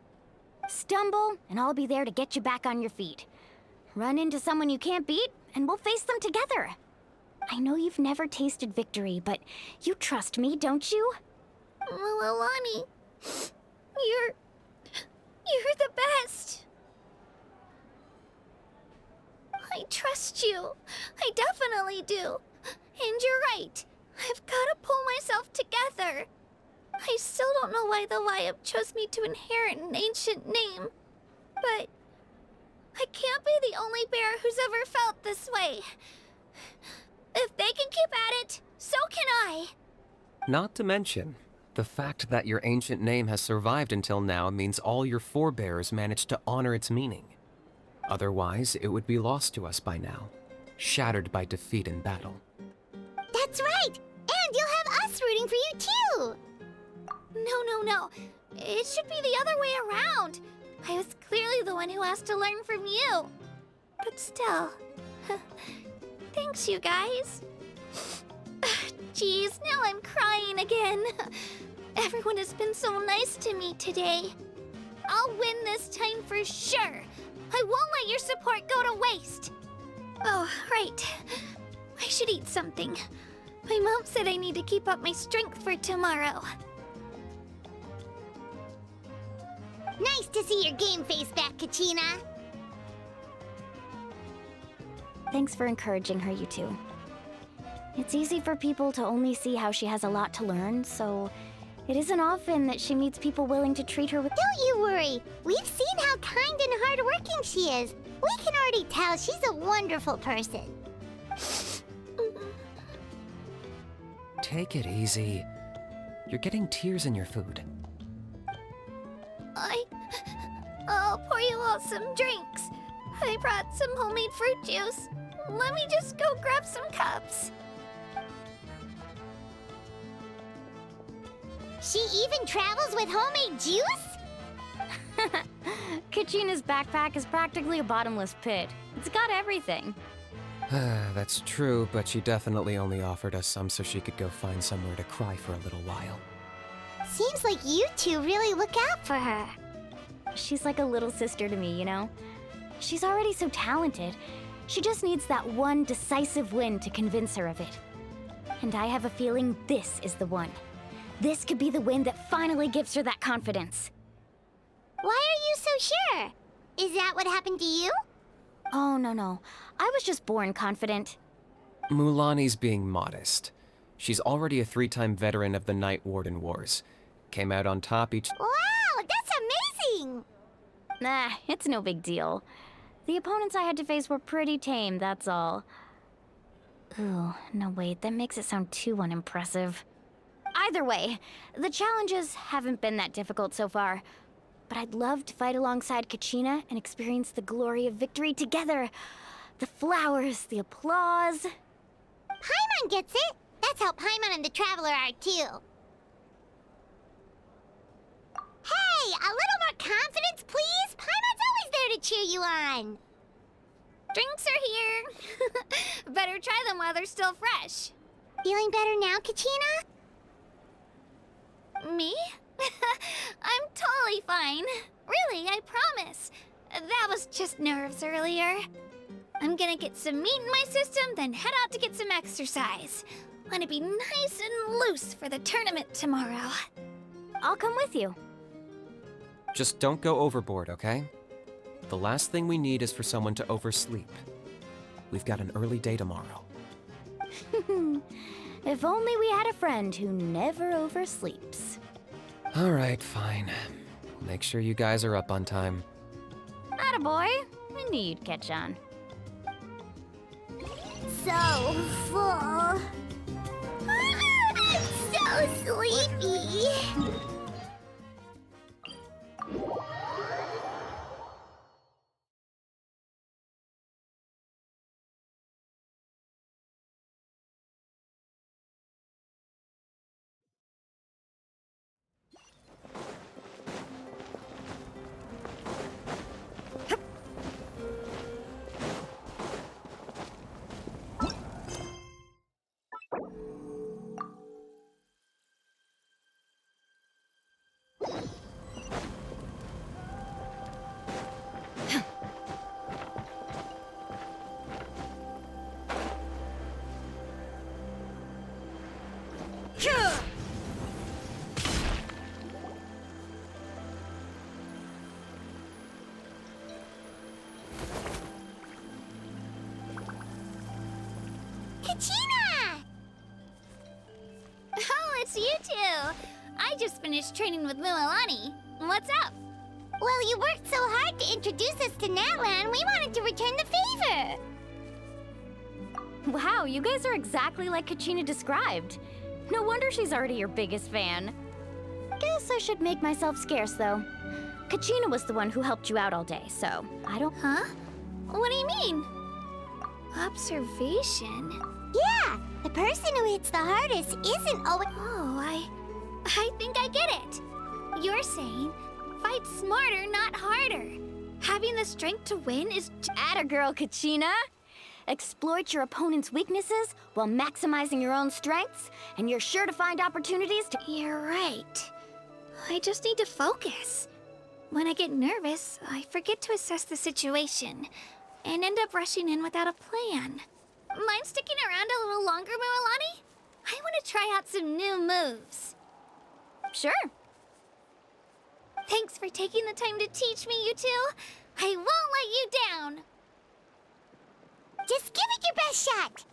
Stumble, and I'll be there to get you back on your feet. Run into someone you can't beat, and we'll face them together. I know you've never tasted victory, but you trust me, don't you? Alani, you're the best. I trust you. I definitely do. And you're right. I've got to pull myself together. I still don't know why the Wyup chose me to inherit an ancient name. But I can't be the only bear who's ever felt this way. If they can keep at it, so can I. Not to mention, the fact that your ancient name has survived until now means all your forebears managed to honor its meaning. Otherwise, it would be lost to us by now, shattered by defeat in battle. That's right! And you'll have us rooting for you too! No. It should be the other way around. I was clearly the one who asked to learn from you. But still... thanks, you guys. Geez, now I'm crying again. Everyone has been so nice to me today. I'll win this time for sure. I won't let your support go to waste. Oh, right. I should eat something. My mom said I need to keep up my strength for tomorrow. Nice to see your game face back, Kachina. Thanks for encouraging her, you two. It's easy for people to only see how she has a lot to learn, so it isn't often that she meets people willing to treat her with— Don't you worry. We've seen how kind and hardworking she is. We can already tell she's a wonderful person. Take it easy. You're getting tears in your food. I'll pour you all some drinks. I brought some homemade fruit juice. Let me just go grab some cups. She even travels with homemade juice? Kachina's backpack is practically a bottomless pit. It's got everything. That's true, but she definitely only offered us some so she could go find somewhere to cry for a little while. Seems like you two really look out for her. She's like a little sister to me, you know? She's already so talented. She just needs that one decisive win to convince her of it. And I have a feeling this is the one. This could be the win that finally gives her that confidence. Why are you so sure? Is that what happened to you? Oh, no. I was just born confident. Mulaney's being modest. She's already a 3-time veteran of the Night Warden Wars. Came out on top each— Wow, that's amazing! Nah, it's no big deal. The opponents I had to face were pretty tame, that's all. Ooh, no wait, that makes it sound too unimpressive. Either way, the challenges haven't been that difficult so far. But I'd love to fight alongside Kachina and experience the glory of victory together. The flowers, the applause. Paimon gets it! That's how Paimon and the Traveler are too. Hey, a little more confidence, please! Paimon's always there to cheer you on! Drinks are here. Better try them while they're still fresh. Feeling better now, Kachina? Me? I'm totally fine. Really, I promise. That was just nerves earlier. I'm gonna get some meat in my system, then head out to get some exercise. Wanna be nice and loose for the tournament tomorrow. I'll come with you. Just don't go overboard, okay? The last thing we need is for someone to oversleep. We've got an early day tomorrow. If only we had a friend who never oversleeps. All right, fine. Make sure you guys are up on time. Attaboy. I knew you'd catch on. So full. I'm so sleepy. Kachina! Oh, it's you two. I just finished training with Mualani. What's up? Well, you worked so hard to introduce us to Natlan, we wanted to return the favor. Wow, you guys are exactly like Kachina described. No wonder she's already your biggest fan. Guess I should make myself scarce, though. Kachina was the one who helped you out all day, so I don't— Huh? What do you mean? Observation? Yeah, the person who hits the hardest isn't always— Oh, I think I get it. You're saying, fight smarter, not harder. Having the strength to win is— Atta-girl, Kachina! Exploit your opponent's weaknesses while maximizing your own strengths, and you're sure to find opportunities to— You're right. I just need to focus. When I get nervous, I forget to assess the situation, and end up rushing in without a plan. Mind sticking around a little longer, Mualani? I want to try out some new moves. Sure. Thanks for taking the time to teach me, you two. I won't let you down. Just give best shot!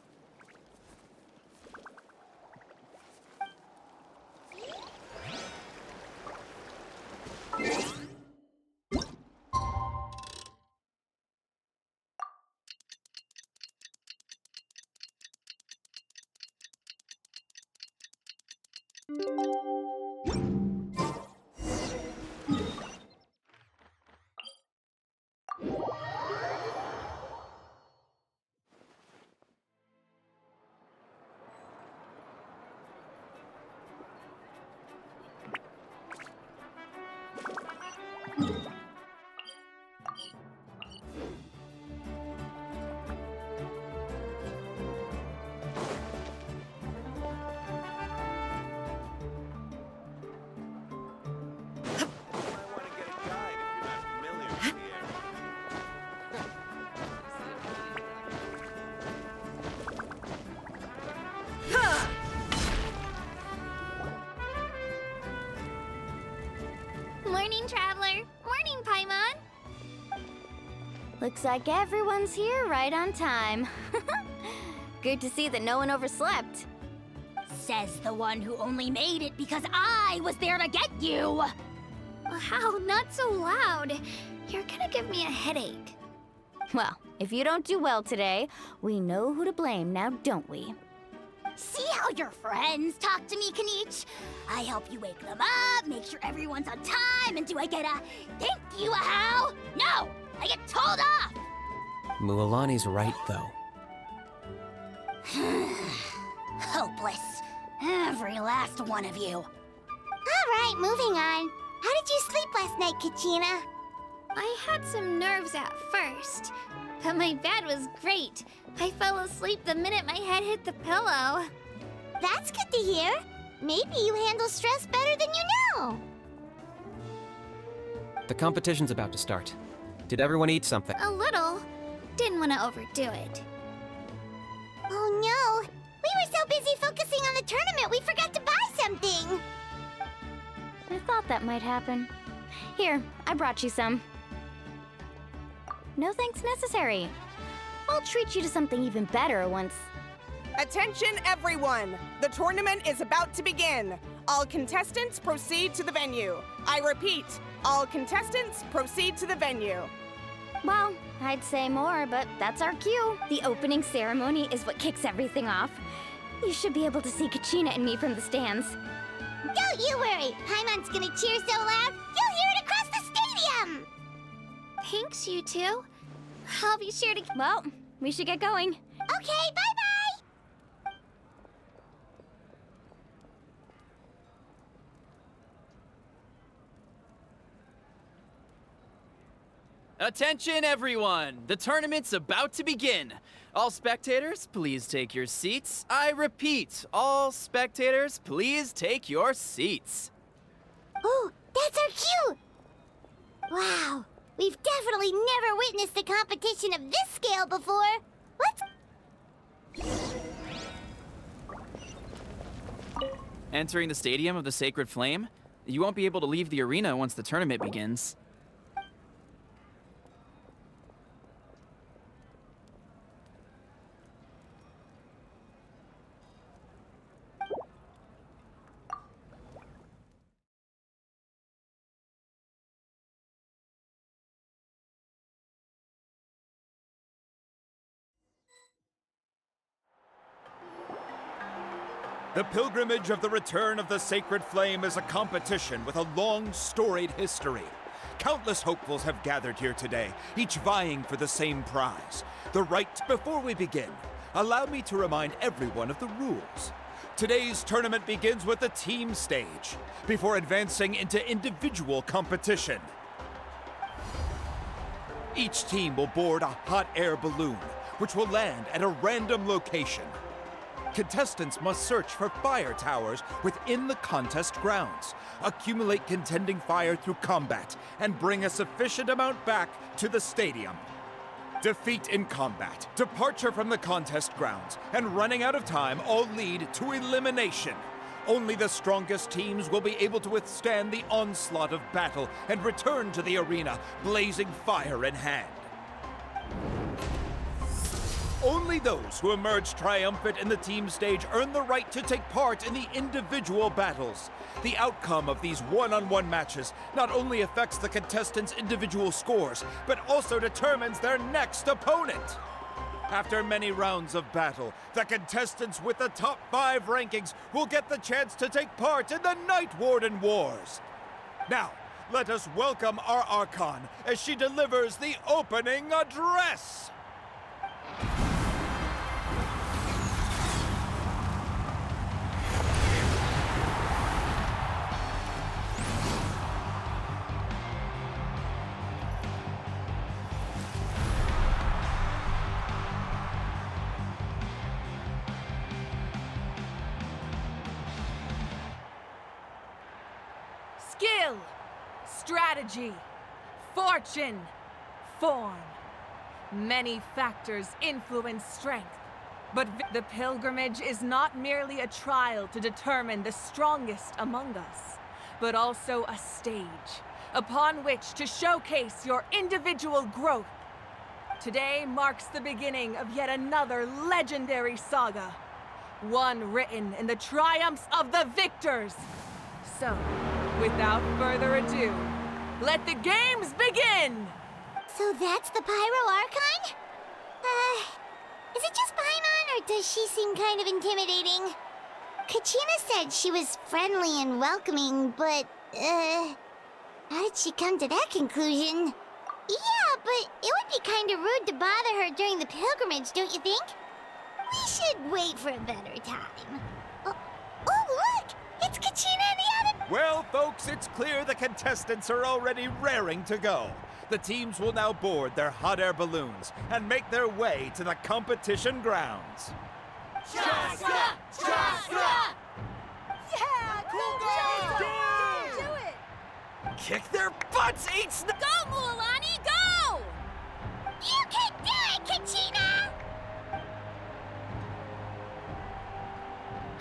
Morning, Traveler. Morning, Paimon. Looks like everyone's here right on time. Good to see that no one overslept. Says the one who only made it because I was there to get you! Wow, not so loud. You're gonna give me a headache. Well, if you don't do well today, we know who to blame now, don't we? See how your friends talk to me, Kanich? I help you wake them up, make sure everyone's on time, and do I get a thank you, a how? No! I get told off! Mualani's right, though. Hopeless. Every last one of you. Alright, moving on. How did you sleep last night, Kachina? I had some nerves at first, but my bed was great. I fell asleep the minute my head hit the pillow. That's good to hear. Maybe you handle stress better than you know. The competition's about to start. Did everyone eat something? A little. Didn't want to overdo it. Oh no! We were so busy focusing on the tournament we forgot to buy something! I thought that might happen. Here, I brought you some. No thanks necessary. I'll treat you to something even better once... Attention, everyone! The tournament is about to begin. All contestants proceed to the venue. I repeat, all contestants proceed to the venue. Well, I'd say more, but that's our cue. The opening ceremony is what kicks everything off. You should be able to see Kachina and me from the stands. Don't you worry! Paimon's gonna cheer so loud, you'll hear it across the stadium! Thanks, you two. I'll be sure to... Well, we should get going. Okay, bye-bye! Attention, everyone! The tournament's about to begin. All spectators, please take your seats. I repeat, all spectators, please take your seats. Oh, that's our cue! Wow, we've definitely never witnessed a competition of this scale before. Let's... Entering the Stadium of the Sacred Flame, you won't be able to leave the arena once the tournament begins. The pilgrimage of the return of the Sacred Flame is a competition with a long, storied history. Countless hopefuls have gathered here today, each vying for the same prize. Before we begin, allow me to remind everyone of the rules. Today's tournament begins with the team stage, before advancing into individual competition. Each team will board a hot air balloon, which will land at a random location. Contestants must search for fire towers within the contest grounds, accumulate contending fire through combat, and bring a sufficient amount back to the stadium. Defeat in combat, departure from the contest grounds, and running out of time all lead to elimination. Only the strongest teams will be able to withstand the onslaught of battle and return to the arena, blazing fire in hand. Only those who emerge triumphant in the team stage earn the right to take part in the individual battles. The outcome of these one-on-one matches not only affects the contestants' individual scores, but also determines their next opponent. After many rounds of battle, the contestants with the top 5 rankings will get the chance to take part in the Night Warden Wars. Now, let us welcome our Archon as she delivers the opening address. Skill, strategy, fortune, form. Many factors influence strength, but the pilgrimage is not merely a trial to determine the strongest among us, but also a stage upon which to showcase your individual growth. Today marks the beginning of yet another legendary saga, one written in the triumphs of the victors. So, without further ado, let the games begin! So that's the Pyro Archon? Is it just Paimon, or does she seem kind of intimidating? Kachina said she was friendly and welcoming, but, how did she come to that conclusion? Yeah, but it would be kind of rude to bother her during the pilgrimage, don't you think? We should wait for a better time. Oh, look! It's Kachina and the other... Well, folks, it's clear the contestants are already raring to go. The teams will now board their hot air balloons and make their way to the competition grounds. Chaska! Chaska! Yeah, cool guys! Do it! Kick their butts, Go, Mualani, go! You can do it, Kachina!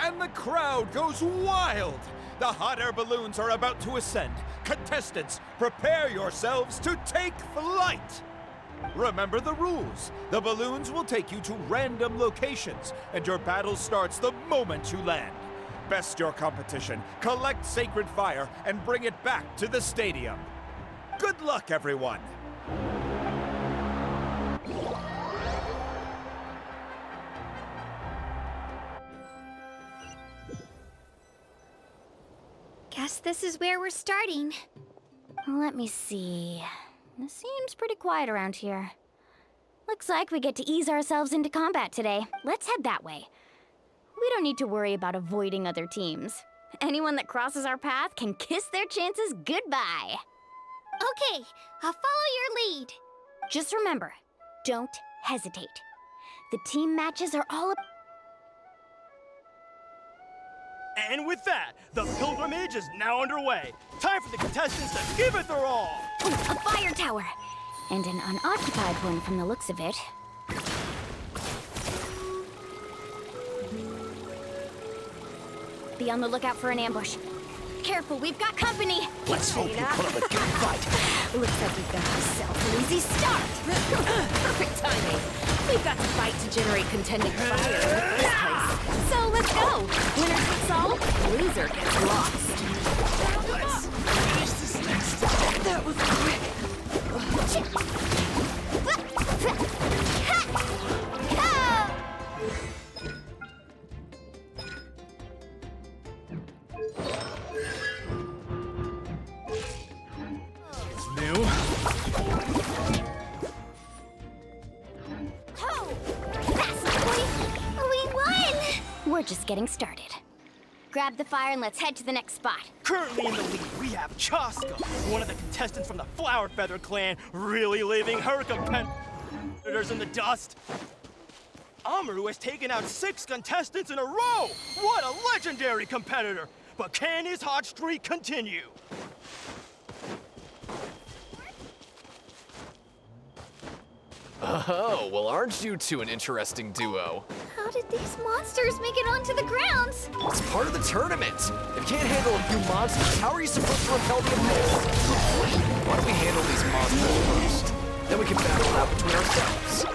And the crowd goes wild! The hot air balloons are about to ascend. Contestants, prepare yourselves to take flight! Remember the rules. The balloons will take you to random locations, and your battle starts the moment you land. Best your competition, collect sacred fire, and bring it back to the stadium. Good luck, everyone! Guess this is where we're starting. Let me see. It seems pretty quiet around here. Looks like we get to ease ourselves into combat today. Let's head that way. We don't need to worry about avoiding other teams. Anyone that crosses our path can kiss their chances goodbye. Okay, I'll follow your lead. Just remember, don't hesitate. The team matches are all And with that, the pilgrimage is now underway. Time for the contestants to give it their all! a fire tower! And an unoccupied one from the looks of it. Be on the lookout for an ambush. Careful, we've got company! Let's hope you put up a good fight. Looks like we've got ourselves an easy start! Perfect timing. We've got to fight to generate contending fire in the first place. So let's go. Winner takes all, loser gets lost. Let's finish this next. That was quick. New. We're just getting started. Grab the fire and let's head to the next spot. Currently in the lead, we have Chaska, one of the contestants from the Flower Feather clan, really leaving her competitors in the dust. Amaru has taken out 6 contestants in a row! What a legendary competitor! But can his hot streak continue? Oh, well, aren't you two an interesting duo? How did these monsters make it onto the grounds? It's part of the tournament. If you can't handle a few monsters, how are you supposed to repel the opponent? Why don't we handle these monsters first? Then we can battle it out between ourselves.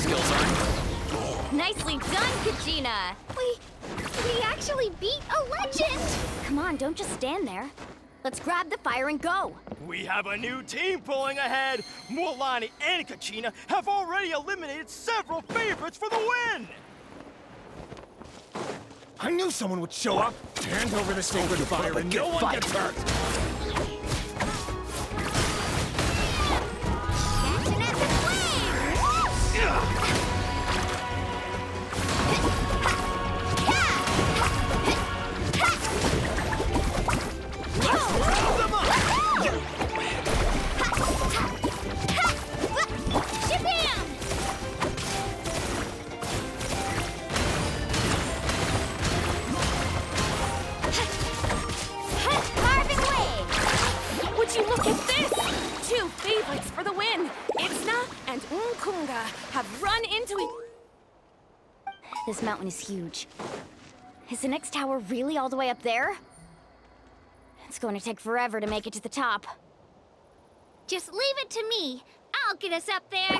skills are. Nicely done, Kachina! We actually beat a legend! Come on, don't just stand there. Let's grab the fire and go. We have a new team pulling ahead. Mualani and Kachina have already eliminated several favorites for the win. I knew someone would show up. Hand over the sacred fire and no one gets hurt. Would you look at this? 2 favorites for the win. Itzna and Unkunga have run into each. This mountain is huge. Is the next tower really all the way up there? It's going to take forever to make it to the top. Just leave it to me. I'll get us up there.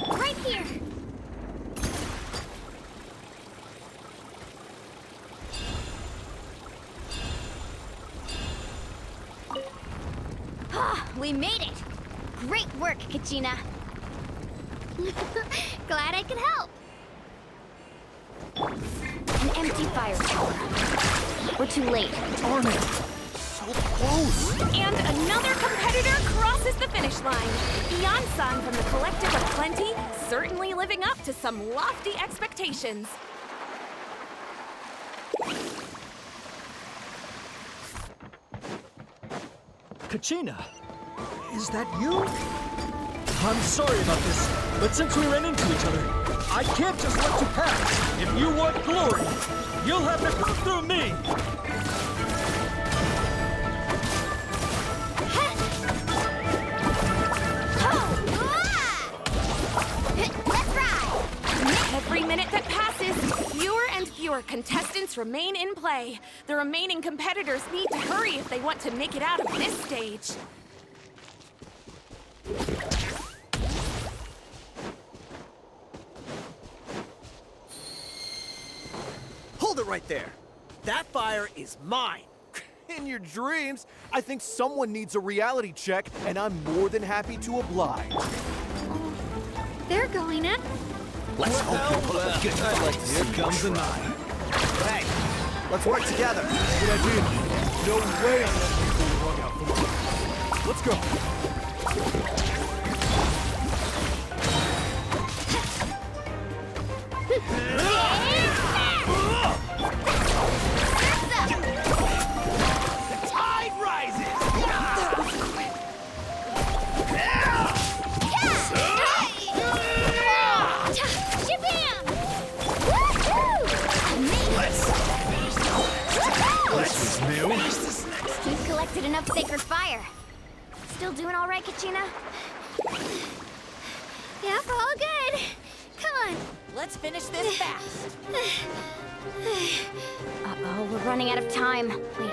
Right here. We made it! Great work, Kachina. Glad I could help. An empty fire tower. We're too late. Darn it! So close! And another competitor crosses the finish line. Beyond-san from the Collective of Plenty, certainly living up to some lofty expectations. Kachina, is that you? I'm sorry about this, but since we ran into each other, I can't just let you pass. If you want glory, you'll have to come through me. Every minute that passes, fewer and fewer contestants remain in play. The remaining competitors need to hurry if they want to make it out of this stage. Hold it right there. That fire is mine. In your dreams, I think someone needs a reality check, and I'm more than happy to oblige. They're going up. Let's hope you put up a good fight. Here comes a nine. Hey, let's work together. Good idea. No way I'm letting you pull the rug out from under. Let's go. The tide rises. We've collected enough sacred fire. Still doing all right, Kachina? Yep, all good. Come on. Let's finish this fast. Uh-oh, we're running out of time. Wait,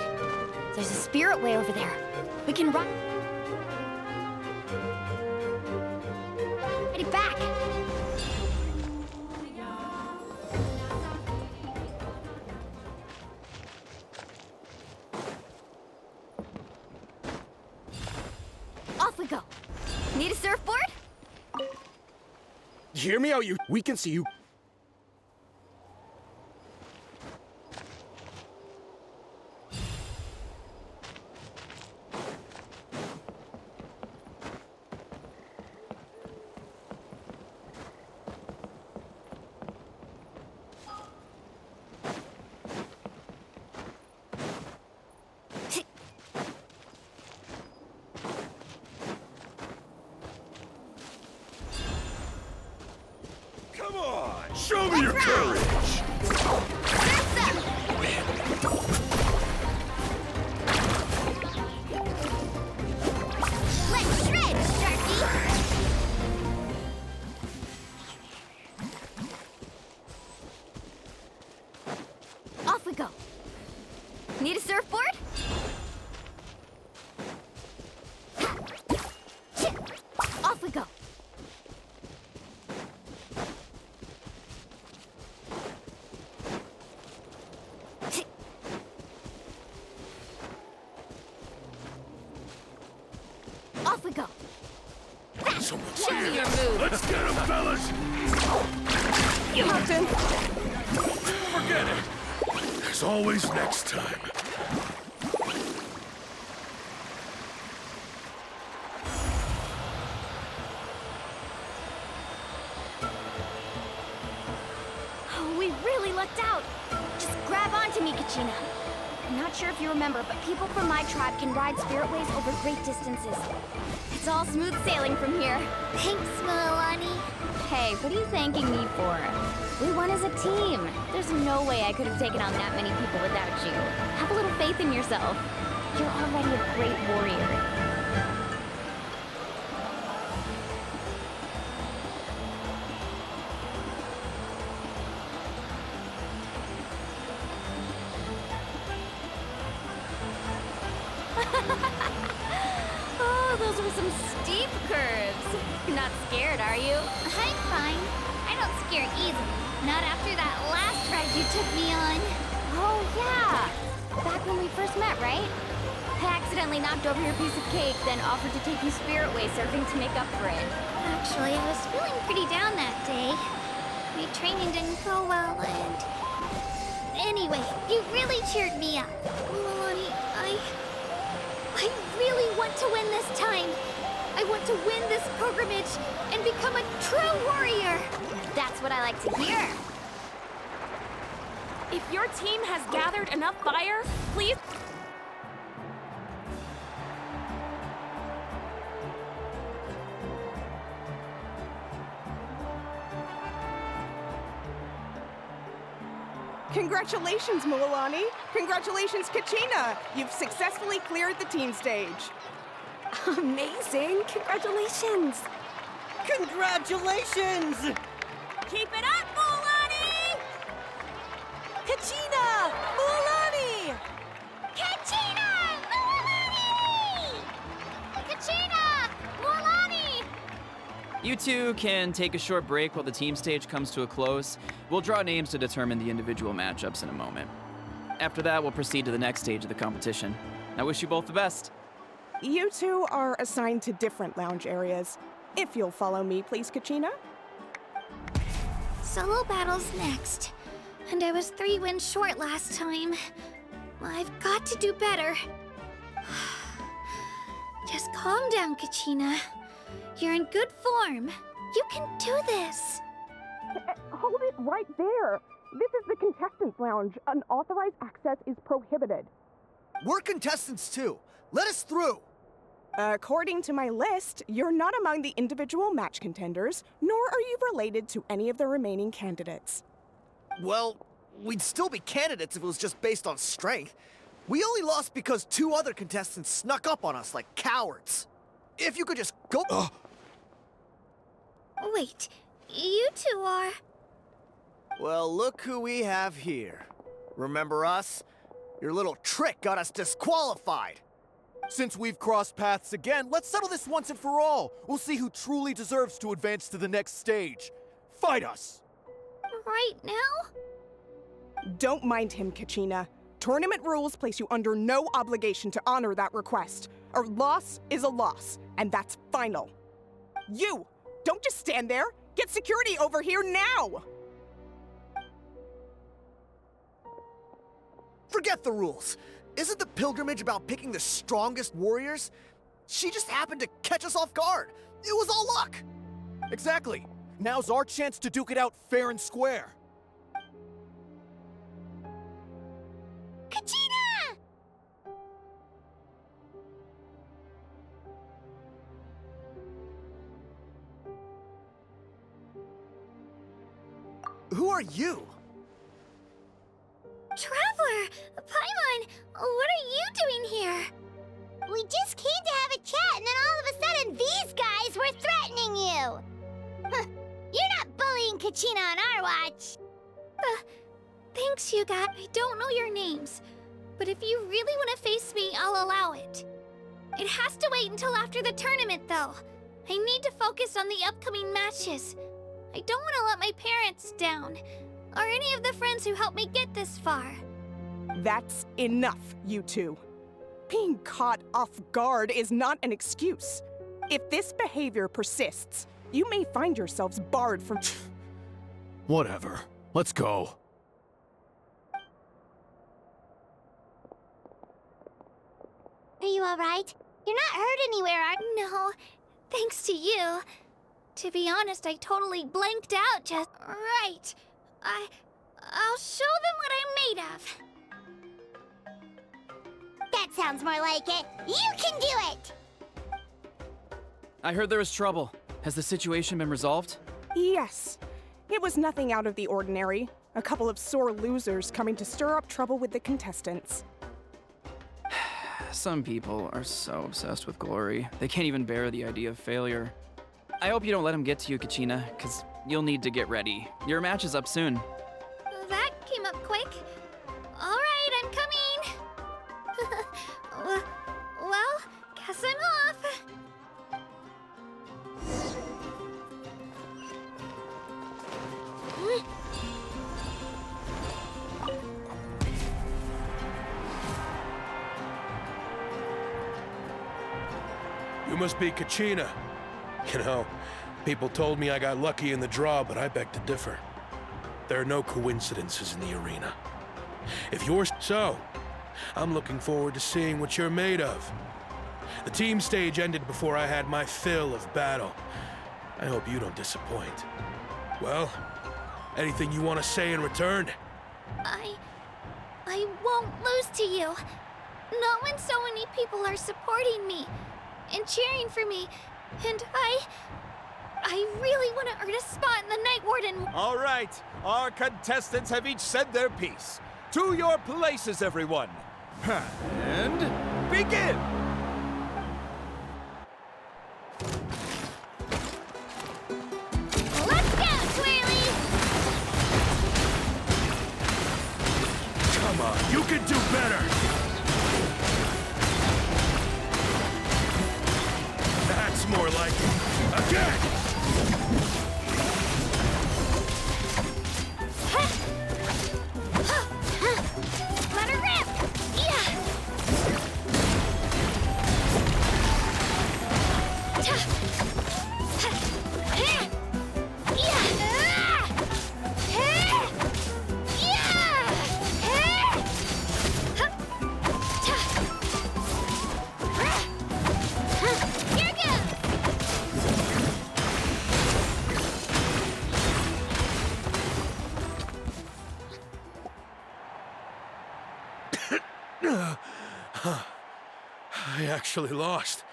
there's a spirit way over there. We can run. Ready, back. Off we go. Need a surfboard? Hear me out, you. We can see you. Come on, show me your courage. Let's shred, Sharky! Off we go. Need a surfboard? we go. Off we go. Show me your move. Let's get him, fellas! You hopped in. Forget it. There's always next time. Oh, we really lucked out. Just grab onto me, Kachina. I'm not sure if you remember, but people from my tribe can ride spiritways over great distances. It's all smooth sailing from here. Thanks, Milani. Hey, what are you thanking me for? We won as a team. There's no way I could have taken on that many people without you. Have a little faith in yourself. You're already a great warrior. Oh, those were some steep curves. You're not scared, are you? I'm fine. I don't scare easily. Not after that last ride you took me on. Oh, yeah. Back when we first met, right? I accidentally knocked over your piece of cake, then offered to take you spiritway surfing to make up for it. Actually, I was feeling pretty down that day. My training didn't go well, and... Anyway, you really cheered me up. Milani, I really want to win this time. I want to win this pilgrimage and become a true warrior. That's what I like to hear. If your team has gathered enough fire, please... Congratulations, Milani. Congratulations, Kachina. You've successfully cleared the team stage. Amazing! Congratulations! Congratulations! Keep it up, Milani! Kachina! Milani! Kachina! Milani! Kachina! Milani! You two can take a short break while the team stage comes to a close. We'll draw names to determine the individual matchups in a moment. After that, we'll proceed to the next stage of the competition. I wish you both the best. You two are assigned to different lounge areas. If you'll follow me, please, Kachina. Solo battle's next. And I was 3 wins short last time. I've got to do better. Just calm down, Kachina. You're in good form. You can do this. Hold it right there. This is the contestants' lounge. Unauthorized access is prohibited. We're contestants too. Let us through. According to my list, you're not among the individual match contenders, nor are you related to any of the remaining candidates. Well, we'd still be candidates if it was just based on strength. We only lost because 2 other contestants snuck up on us like cowards. If you could just go... Wait, you two are... Well, look who we have here. Remember us? Your little trick got us disqualified. Since we've crossed paths again, let's settle this once and for all. We'll see who truly deserves to advance to the next stage. Fight us! Right now? Don't mind him, Kachina. Tournament rules place you under no obligation to honor that request. A loss is a loss, and that's final. You! Don't just stand there! Get security over here now! Forget the rules. Isn't the pilgrimage about picking the strongest warriors? She just happened to catch us off guard. It was all luck. Exactly. Now's our chance to duke it out fair and square. Kachina! Who are you? Traveler! Paimon! What are you doing here? We just came to have a chat, and then all of a sudden these guys were threatening you! Huh. You're not bullying Kachina on our watch! Thanks, you guys. I don't know your names, but if you really want to face me, I'll allow it. It has to wait until after the tournament, though. I need to focus on the upcoming matches. I don't want to let my parents down, or any of the friends who helped me get this far. That's enough, you two. Being caught off guard is not an excuse. If this behavior persists, you may find yourselves barred from... Whatever. Let's go. Are you alright? You're not hurt anywhere, are you? No, thanks to you. To be honest, I totally blanked out just... Right. I'll show them what I'm made of. That sounds more like it. You can do it! I heard there was trouble. Has the situation been resolved? Yes. It was nothing out of the ordinary. A couple of sore losers coming to stir up trouble with the contestants. Some people are so obsessed with glory, they can't even bear the idea of failure. I hope you don't let them get to you, Kachina, because you'll need to get ready. Your match is up soon. That came up quick. All right, I'm coming. Well, guess I'm off. You must be Kachina. You know, people told me I got lucky in the draw, but I beg to differ. There are no coincidences in the arena. If you're so, I'm looking forward to seeing what you're made of. The team stage ended before I had my fill of battle. I hope you don't disappoint. Well, anything you want to say in return? I won't lose to you. Not when so many people are supporting me and cheering for me, and I really want to earn a spot in the Night Warden. All right, our contestants have each said their piece. To your places, everyone. And begin! Let's go, Twirly! Come on, you can do better! That's more like it. Again! Let her rip! Yeah! I actually lost.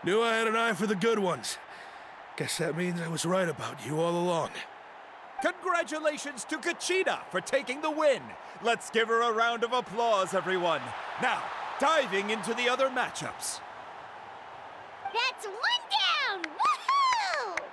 Knew I had an eye for the good ones. Guess that means I was right about you all along. Congratulations to Kachina for taking the win. Let's give her a round of applause, everyone. Now, diving into the other matchups. That's one down! Woohoo!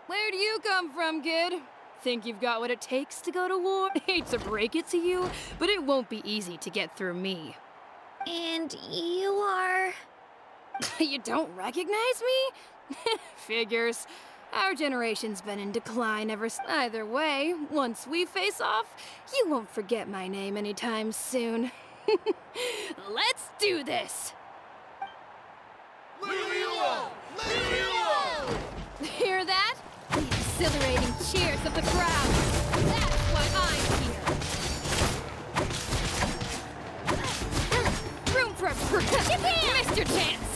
Where do you come from, kid? Think you've got what it takes to go to war? Hate to break it to you, but it won't be easy to get through me. And you are... You don't recognize me? Figures. Our generation's been in decline ever since. Either way, once we face off, you won't forget my name anytime soon. Let's do this! Hear that? The exhilarating cheers of the crowd. That's why I'm here. Room for a missed your chance.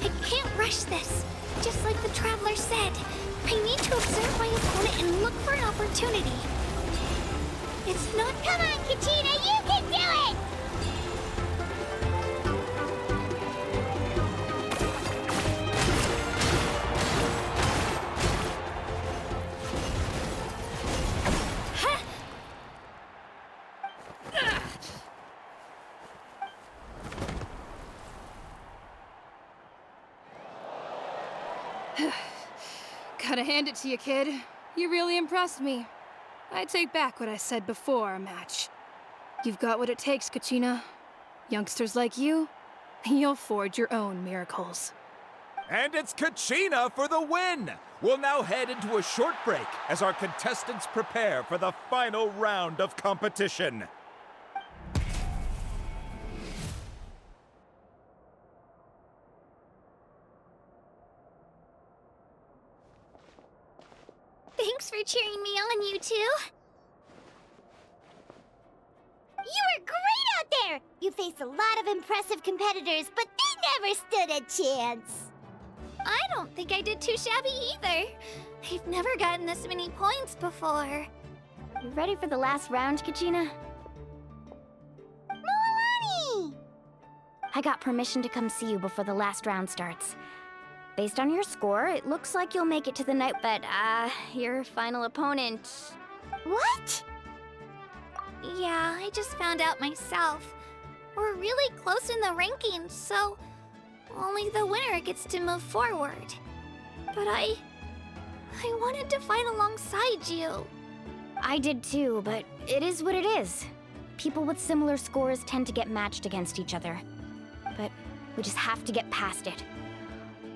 I can't rush this. Just like the Traveler said, I need to observe my opponent and look for an opportunity. It's not— Come on, Kachina, you can do it! Gotta hand it to you, kid. You really impressed me. I take back what I said before our match. You've got what it takes, Kachina. Youngsters like you, you'll forge your own miracles. And it's Kachina for the win! We'll now head into a short break as our contestants prepare for the final round of competition. Thanks for cheering me on, you two. You were great out there! You faced a lot of impressive competitors, but they never stood a chance. I don't think I did too shabby either. I've never gotten this many points before. You ready for the last round, Kachina? Moalani! I got permission to come see you before the last round starts. Based on your score, it looks like you'll make it to the night, but, your final opponent... What? Yeah, I just found out myself. We're really close in the rankings, so only the winner gets to move forward. But I wanted to fight alongside you. I did too, but it is what it is. People with similar scores tend to get matched against each other. But we just have to get past it.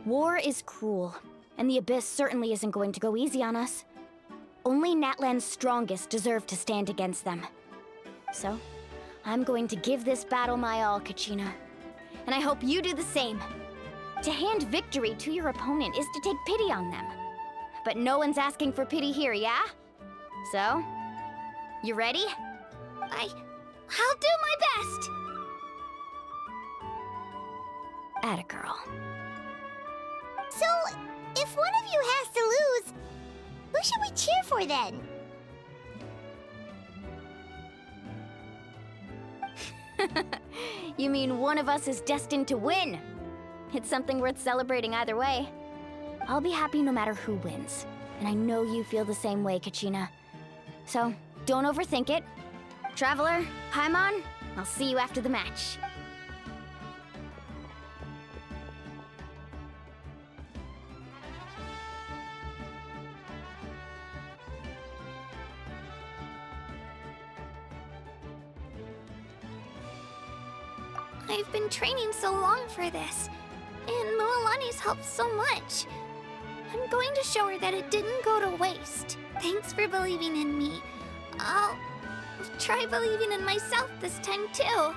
War is cruel, and the Abyss certainly isn't going to go easy on us. Only Natlan's strongest deserve to stand against them. So, I'm going to give this battle my all, Kachina. And I hope you do the same. To hand victory to your opponent is to take pity on them. But no one's asking for pity here, yeah? So, you ready? I'll do my best! Atta girl. So, if one of you has to lose, who should we cheer for then? You mean one of us is destined to win? It's something worth celebrating either way. I'll be happy no matter who wins. And I know you feel the same way, Kachina. So, don't overthink it. Traveler, Paimon, I'll see you after the match. I've been training so long for this, and Moalani's helped so much. I'm going to show her that it didn't go to waste. Thanks for believing in me. I'll try believing in myself this time too.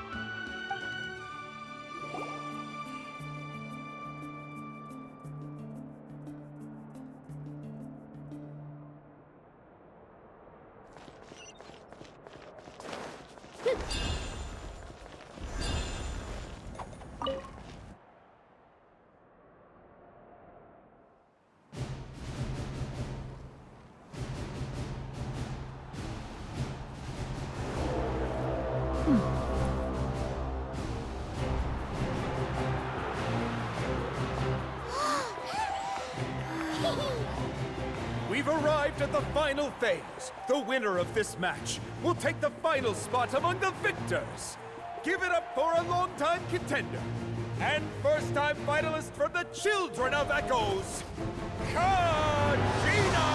We've arrived at the final phase. The winner of this match will take the final spot among the victors. Give it up for a longtime contender and first-time finalist from the Children of Echoes, Kachina!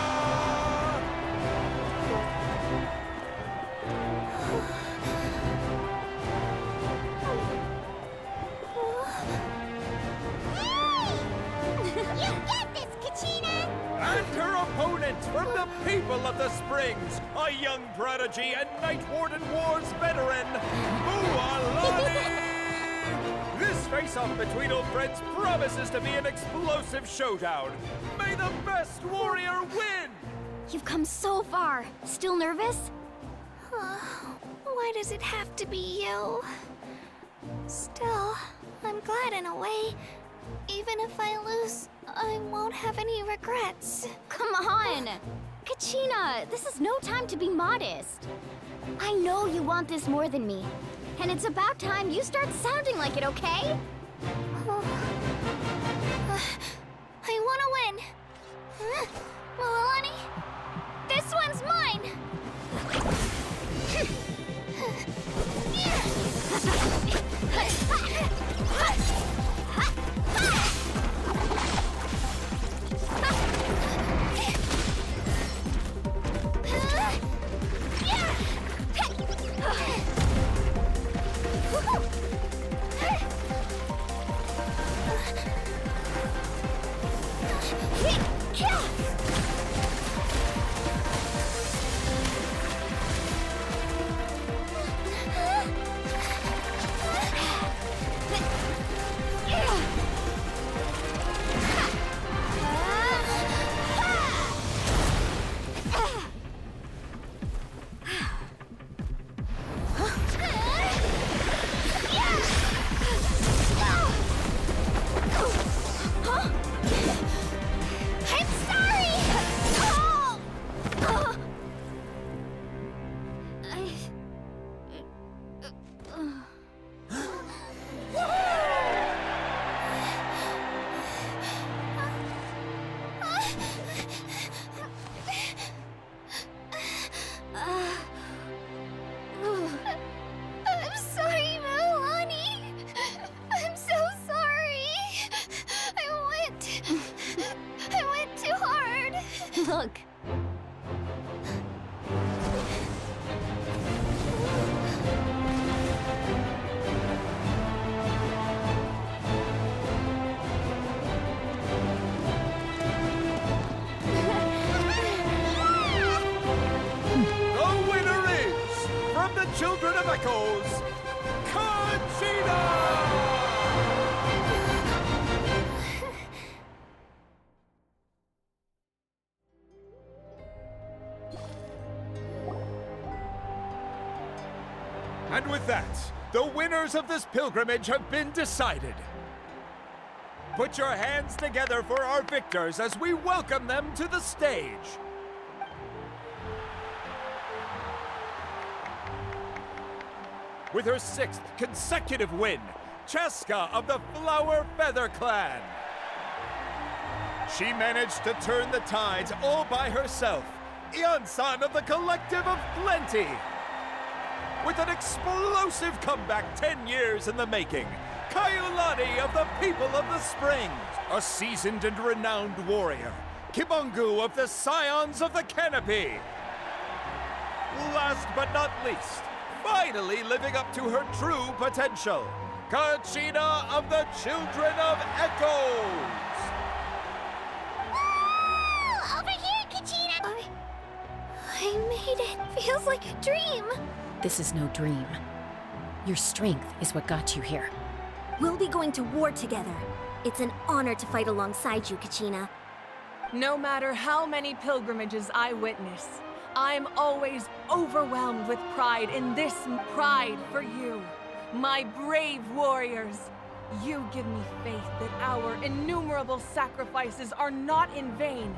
You get this, Kachina! And her opponent from the people of the Springs, a young prodigy and Night Warden Wars veteran, Moalani! This face-off between old friends promises to be an explosive showdown. May the best warrior win! You've come so far. Still nervous? Why does it have to be you? Still, I'm glad in a way. Even if I lose, I won't have any regrets. Come on! Kachina, this is no time to be modest. I know you want this more than me. And it's about time you start sounding like it, okay? I want to win. Milani, this one's mine. Look. The winner is, from the Children of Echoes, Conchita! And with that, the winners of this pilgrimage have been decided. Put your hands together for our victors as we welcome them to the stage. With her 6th consecutive win, Cheska of the Flower Feather Clan. She managed to turn the tides all by herself. Ian-san of the Collective of Plenty. With an explosive comeback 10 years in the making, Kaiulani of the People of the Spring. A seasoned and renowned warrior, Kibungu of the Scions of the Canopy. Last but not least, finally living up to her true potential, Kachina of the Children of Echoes! Woo! Over here, Kachina! I made it. Feels like a dream. This is no dream. Your strength is what got you here. We'll be going to war together. It's an honor to fight alongside you, Kachina. No matter how many pilgrimages I witness, I'm always overwhelmed with pride in this pride for you, my brave warriors. You give me faith that our innumerable sacrifices are not in vain,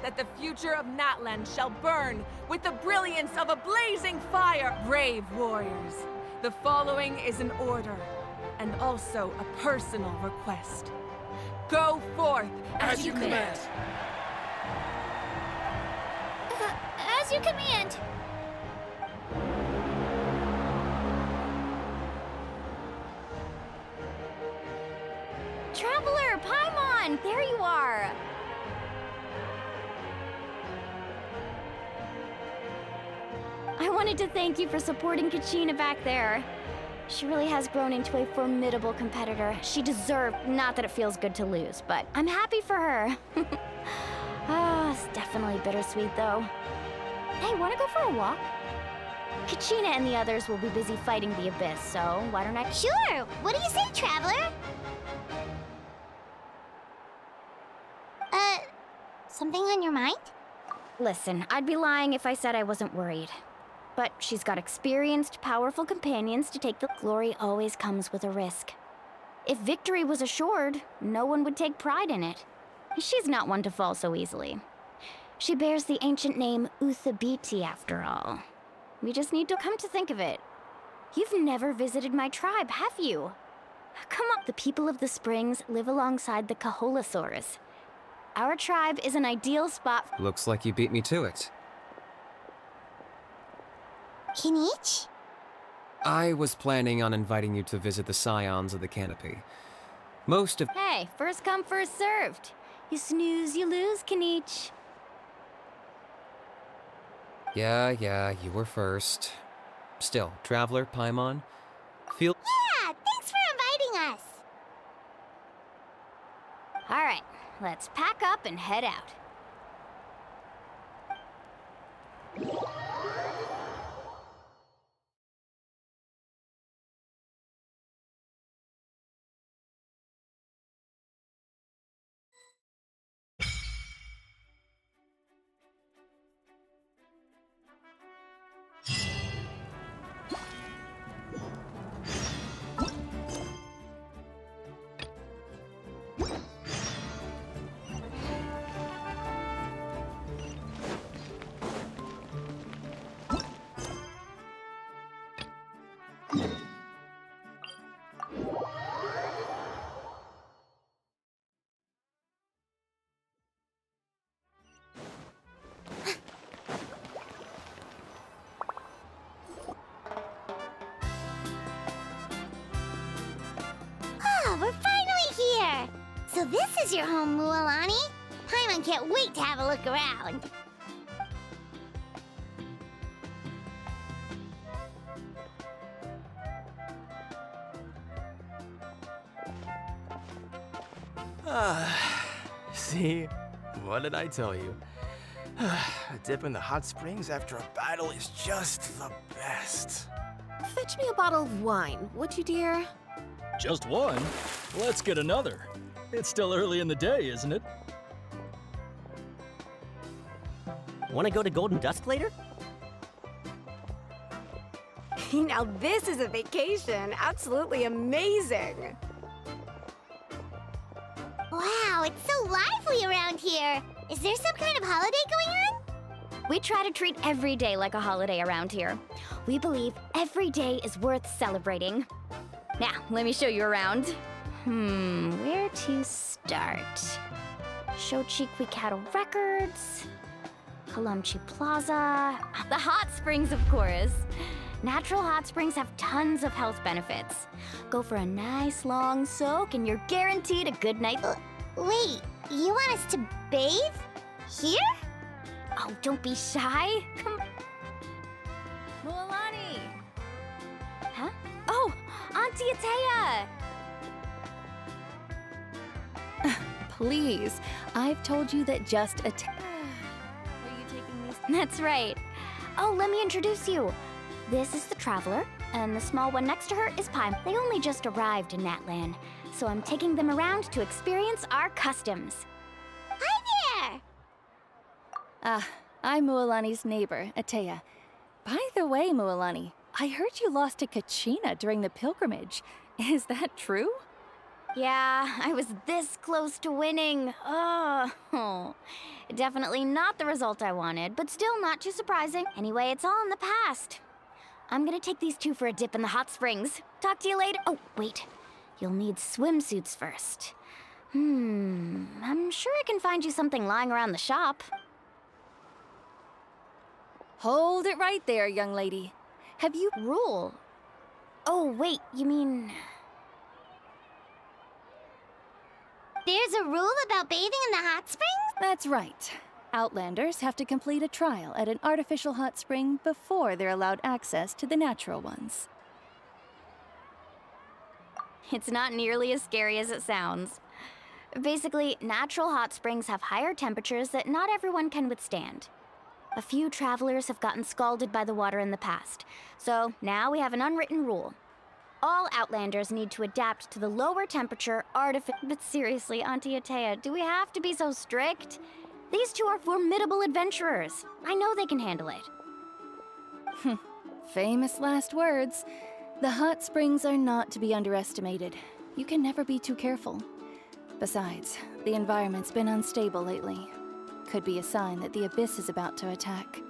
that the future of Natlan shall burn with the brilliance of a blazing fire. Brave warriors, the following is an order, and also a personal request. Go forth as you command. As you command. Traveler, Paimon, there you are. I wanted to thank you for supporting Kachina back there. She really has grown into a formidable competitor. She deserved, not that it feels good to lose, but I'm happy for her. It's definitely bittersweet though. Hey, wanna go for a walk? Kachina and the others will be busy fighting the Abyss, so why don't I— Sure! What do you say, Traveler? Something on your mind? Listen, I'd be lying if I said I wasn't worried. But she's got experienced, powerful companions to take the— Glory always comes with a risk. If victory was assured, no one would take pride in it. She's not one to fall so easily. She bears the ancient name Uthabiti, after all. We just need to come to think of it. You've never visited my tribe, have you? Come on. The people of the springs live alongside the Kaholasaurs. Our tribe is an ideal spot. Looks like you beat me to it. Kinich? I was planning on inviting you to visit the Scions of the Canopy. Most of— Hey, first come, first served. You snooze, you lose, Kinich. Yeah, you were first. Still, Traveler, Paimon, feel— Yeah, thanks for inviting us. All right, let's pack up and head out. Oh, we're finally here! So this is your home, Mualani? Paimon can't wait to have a look around. See? What did I tell you? A dip in the hot springs after a battle is just the best. Fetch me a bottle of wine, would you, dear? Just one? Let's get another. It's still early in the day, isn't it? Want to go to Golden Dusk later? Now this is a vacation. Absolutely amazing. Wow, it's so lively around here. Is there some kind of holiday going on? We try to treat every day like a holiday around here. We believe every day is worth celebrating. Now, let me show you around. Where to start? Shochikwi Cattle Records, Kalamchi Plaza, the hot springs, of course. Natural hot springs have tons of health benefits. Go for a nice long soak and you're guaranteed a good night. Wait, you want us to bathe? Here? Oh, don't be shy. Come. Mualani! Huh? Oh, Auntie Atea! Please, I've told you that just a— Are you taking these? That's right. Oh, let me introduce you. This is the Traveler, and the small one next to her is Paim. They only just arrived in Natlan, so I'm taking them around to experience our customs. Hi there! I'm Mualani's neighbor, Atea. By the way, Mualani, I heard you lost to Kachina during the pilgrimage. Is that true? Yeah, I was this close to winning. Oh, definitely not the result I wanted, but still not too surprising. Anyway, it's all in the past. I'm gonna take these two for a dip in the hot springs. Talk to you later. Oh, wait. You'll need swimsuits first. I'm sure I can find you something lying around the shop. Hold it right there, young lady. Have you— Rule? Oh, wait, you mean— There's a rule about bathing in the hot springs? That's right. Outlanders have to complete a trial at an artificial hot spring before they're allowed access to the natural ones. It's not nearly as scary as it sounds. Basically, natural hot springs have higher temperatures that not everyone can withstand. A few travelers have gotten scalded by the water in the past, so now we have an unwritten rule. All Outlanders need to adapt to the lower temperature But seriously, Auntie Atea, do we have to be so strict? These two are formidable adventurers. I know they can handle it. Famous last words. The hot springs are not to be underestimated. You can never be too careful. Besides, the environment's been unstable lately. Could be a sign that the Abyss is about to attack.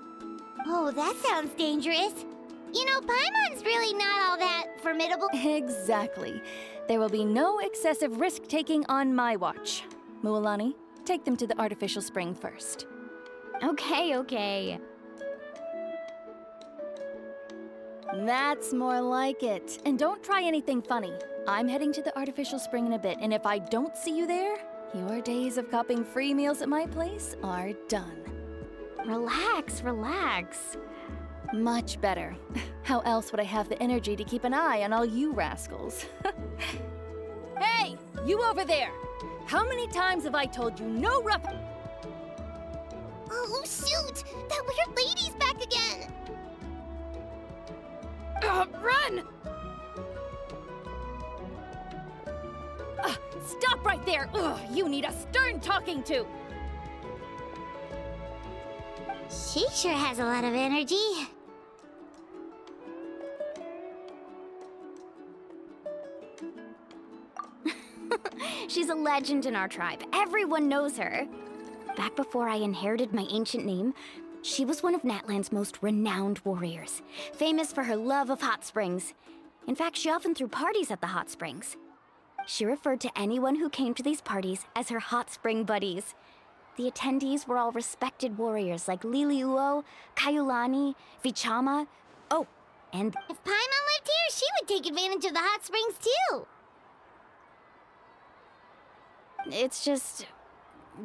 Oh, that sounds dangerous. You know, Paimon's really not all that formidable. Exactly. There will be no excessive risk-taking on my watch. Mualani, take them to the artificial spring first. Okay. That's more like it. And don't try anything funny. I'm heading to the artificial spring in a bit, and if I don't see you there, your days of copping free meals at my place are done. Relax. Much better. How else would I have the energy to keep an eye on all you rascals? Hey, you over there! How many times have I told you no rough... Oh, shoot! That weird lady's back again! Run! Stop right there! Ugh, you need a stern talking to! She sure has a lot of energy. She's a legend in our tribe. Everyone knows her. Back before I inherited my ancient name, she was one of Natland's most renowned warriors, famous for her love of hot springs. In fact, she often threw parties at the hot springs. She referred to anyone who came to these parties as her hot spring buddies. The attendees were all respected warriors like Liliuo, Kaiulani, Vichama. Oh, and if Paimon lived here, she would take advantage of the hot springs too. It's just...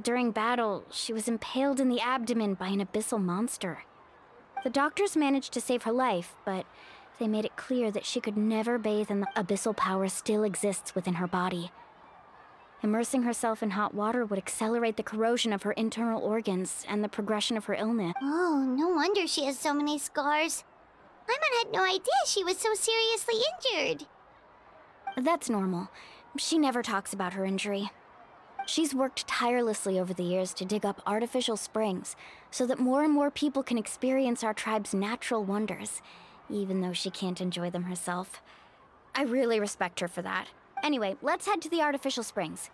during battle, she was impaled in the abdomen by an abyssal monster. The doctors managed to save her life, but they made it clear that she could never bathe and the abyssal power still exists within her body. Immersing herself in hot water would accelerate the corrosion of her internal organs and the progression of her illness. Oh, no wonder she has so many scars. Paimon had no idea she was so seriously injured. That's normal. She never talks about her injury. She's worked tirelessly over the years to dig up artificial springs so that more and more people can experience our tribe's natural wonders, even though she can't enjoy them herself. I really respect her for that. Anyway, let's head to the artificial springs.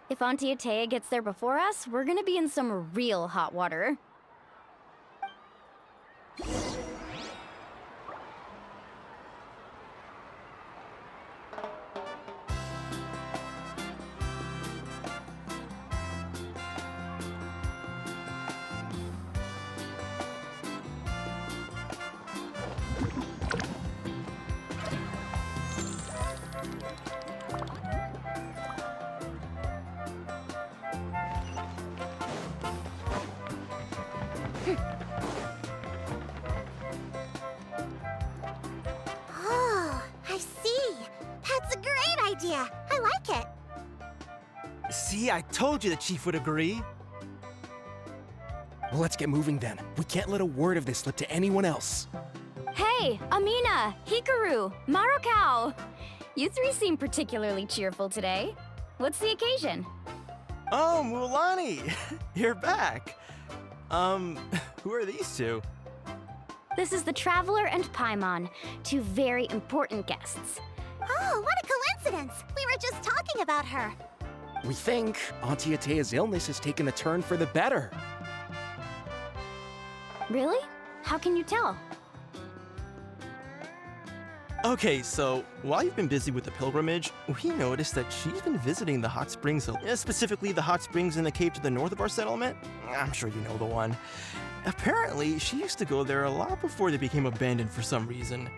If Auntie Atea gets there before us, we're gonna be in some real hot water. Oh, I see. That's a great idea. I like it. See, I told you the chief would agree. Well, let's get moving then. We can't let a word of this slip to anyone else. Hey, Amina, Hikaru, Marukao! You three seem particularly cheerful today. What's the occasion? Oh, Mualani! You're back. Who are these two? This is the Traveler and Paimon, two very important guests. Oh, what a coincidence! We were just talking about her. We think Auntie Atea's illness has taken a turn for the better. Really? How can you tell? Okay, so while you've been busy with the pilgrimage, we noticed that she's been visiting the hot springs, specifically the hot springs in the cave to the north of our settlement. I'm sure you know the one. Apparently, she used to go there a lot before they became abandoned for some reason.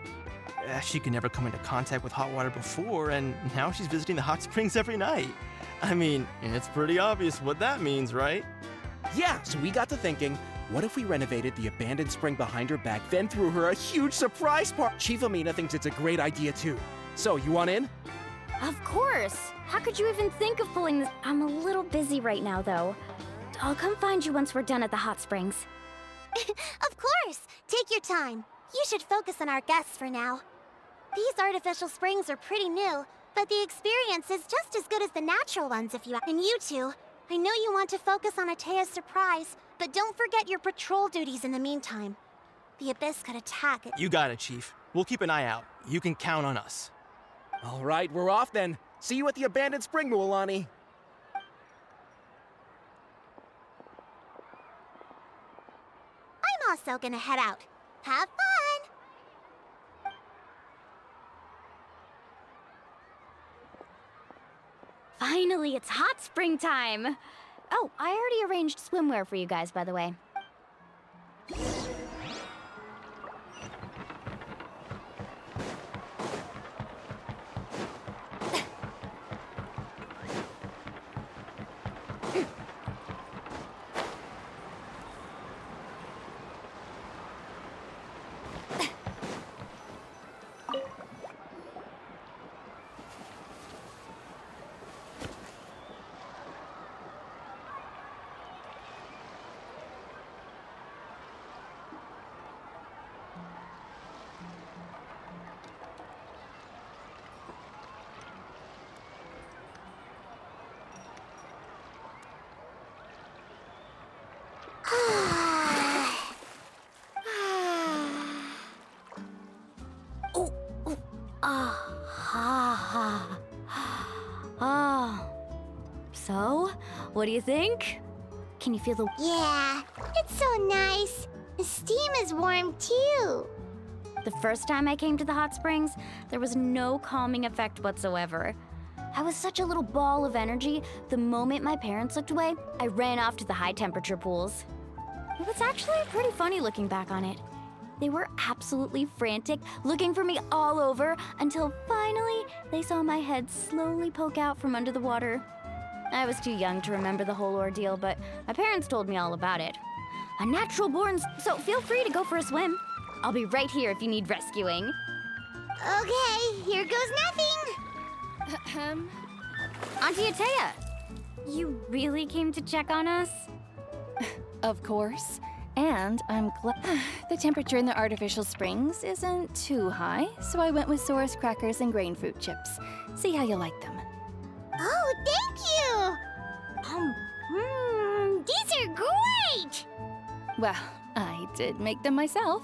She could never come into contact with hot water before, and now she's visiting the hot springs every night. I mean, it's pretty obvious what that means, right? Yeah, so we got to thinking, what if we renovated the abandoned spring behind her back, then threw her a huge surprise party? Chief Amina thinks it's a great idea too. So, you want in? Of course! How could you even think of pulling this? I'm a little busy right now, though. I'll come find you once we're done at the hot springs. Of course! Take your time. You should focus on our guests for now. These artificial springs are pretty new, but the experience is just as good as the natural ones if you... And you two, I know you want to focus on Atea's surprise, but don't forget your patrol duties in the meantime. The Abyss could attack it. You got it, Chief. We'll keep an eye out. You can count on us. All right, we're off then. See you at the abandoned spring, Mualani. I'm also gonna head out. Have fun! Finally, it's hot spring time! Oh, I already arranged swimwear for you guys, by the way. So, what do you think? Can you feel the... Yeah, it's so nice. The steam is warm too. The first time I came to the hot springs, there was no calming effect whatsoever. I was such a little ball of energy, the moment my parents looked away, I ran off to the high temperature pools. It was actually pretty funny looking back on it. They were absolutely frantic, looking for me all over, until finally they saw my head slowly poke out from under the water. I was too young to remember the whole ordeal, but my parents told me all about it. A natural born, so feel free to go for a swim. I'll be right here if you need rescuing. Okay, here goes nothing. Auntie Atea, you really came to check on us? Of course. And I'm glad the temperature in the artificial springs isn't too high, so I went with Saurus crackers and grain fruit chips. See how you like them. Oh, thank you! These are great! Well, I did make them myself.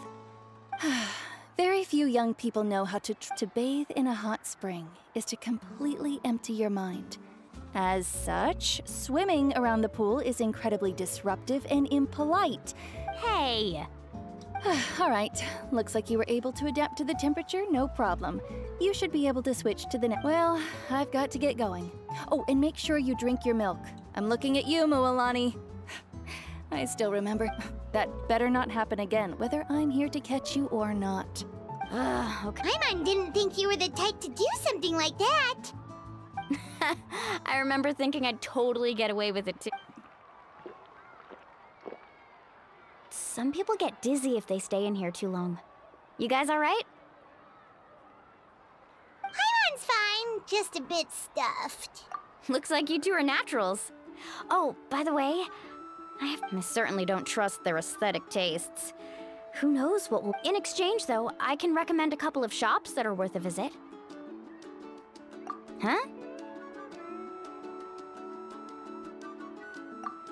Very few young people know how to bathe in a hot spring is to completely empty your mind. As such, swimming around the pool is incredibly disruptive and impolite. Hey! All right, looks like you were able to adapt to the temperature, no problem. You should be able to switch to the next. Well, I've got to get going. Oh, and make sure you drink your milk. I'm looking at you, Mualani. I still remember. That better not happen again, whether I'm here to catch you or not. Okay. Paimon didn't think you were the type to do something like that. I remember thinking I'd totally get away with it too. Some people get dizzy if they stay in here too long. You guys all right? Paimon's fine, just a bit stuffed. Looks like you two are naturals. Oh, by the way, I certainly don't trust their aesthetic tastes. Who knows what will... In exchange, though, I can recommend a couple of shops that are worth a visit. Huh?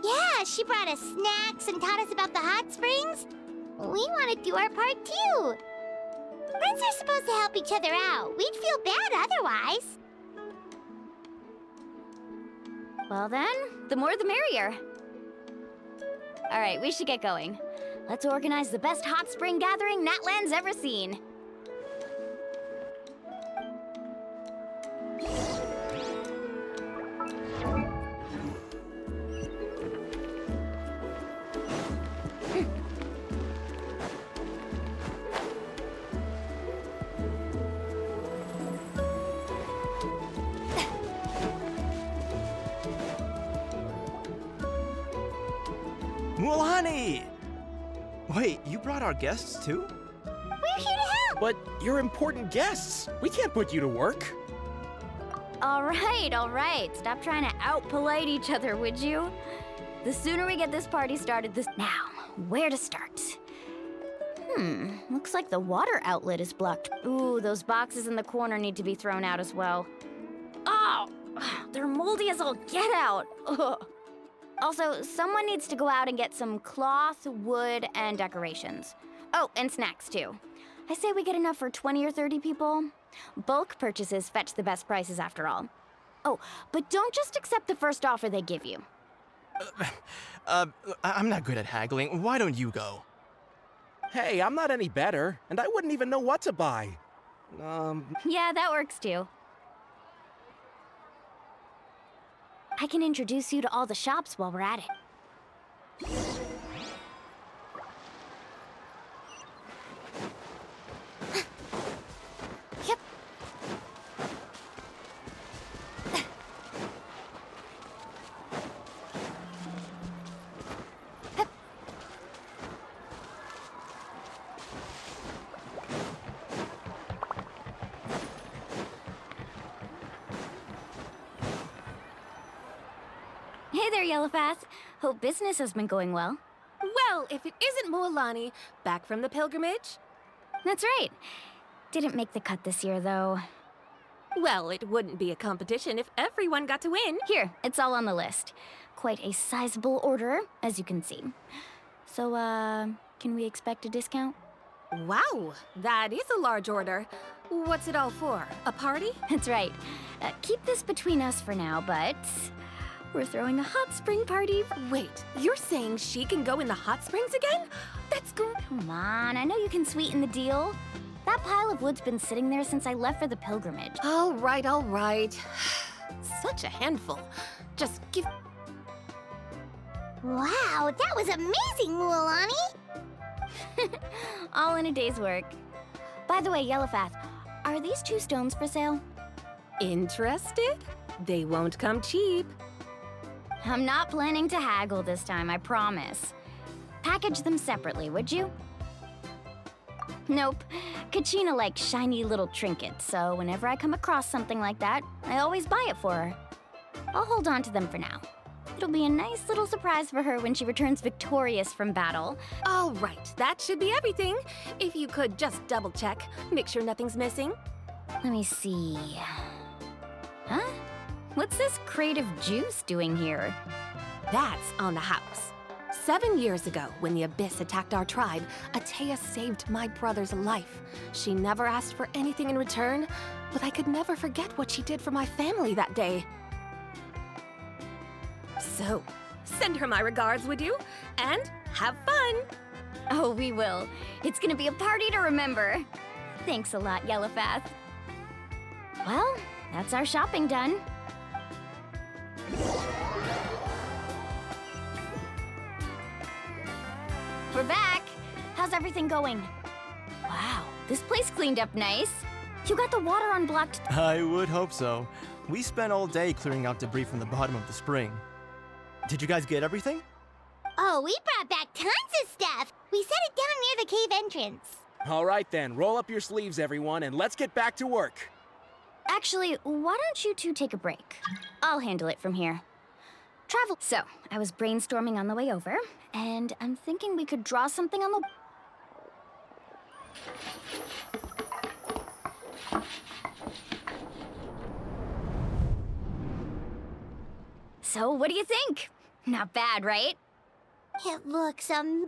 Yeah, she brought us snacks and taught us about the hot springs. We want to do our part too. Friends are supposed to help each other out. We'd feel bad otherwise. Well then, the more the merrier. All right, we should get going. Let's organize the best hot spring gathering Natland's ever seen. Mualani! Wait, you brought our guests too? We're here to help! But you're important guests. We can't put you to work. All right. Stop trying to out-polite each other, would you? The sooner we get this party started, Now, where to start? Looks like the water outlet is blocked. Ooh, those boxes in the corner need to be thrown out as well. Oh! They're moldy as all get out! Ugh. Also, someone needs to go out and get some cloth, wood, and decorations. Oh, and snacks too. I say we get enough for 20 or 30 people. Bulk purchases fetch the best prices after all. Oh, but don't just accept the first offer they give you. I'm not good at haggling. Why don't you go? Hey, I'm not any better, and I wouldn't even know what to buy. Yeah, that works too. I can introduce you to all the shops while we're at it. Yep. Hey there, Yellowfast. Hope business has been going well. Well, if it isn't Moalani, back from the pilgrimage? That's right. Didn't make the cut this year, though. Well, it wouldn't be a competition if everyone got to win. Here, it's all on the list. Quite a sizable order, as you can see. So, can we expect a discount? Wow, that is a large order. What's it all for? A party? That's right. Keep this between us for now, but we're throwing a hot spring party. Wait, you're saying she can go in the hot springs again? That's great. Come on, I know you can sweeten the deal. That pile of wood's been sitting there since I left for the pilgrimage. All right, all right. Such a handful. Just give... Wow, that was amazing, Moalani! All in a day's work. By the way, Yellowfast, are these 2 stones for sale? Interested? They won't come cheap. I'm not planning to haggle this time, I promise. Package them separately, would you? Nope. Kachina likes shiny little trinkets, so whenever I come across something like that, I always buy it for her. I'll hold on to them for now. It'll be a nice little surprise for her when she returns victorious from battle. All right, that should be everything. If you could just double check, make sure nothing's missing. Let me see. Huh? What's this creative juice doing here? That's on the house. 7 years ago, when the Abyss attacked our tribe, Atea saved my brother's life. She never asked for anything in return, but I could never forget what she did for my family that day. So, send her my regards, would you? And have fun! Oh, we will. It's gonna be a party to remember. Thanks a lot, Yellowfast. Well, that's our shopping done. We're back! How's everything going? Wow, this place cleaned up nice. You got the water unblocked. I would hope so. We spent all day clearing out debris from the bottom of the spring. Did you guys get everything? Oh, we brought back tons of stuff! We set it down near the cave entrance. All right then, roll up your sleeves, everyone, and let's get back to work. Actually, why don't you 2 take a break? I'll handle it from here. Travel. So, I was brainstorming on the way over, and I'm thinking we could draw something on the... So, what do you think? Not bad, right? It looks amazing!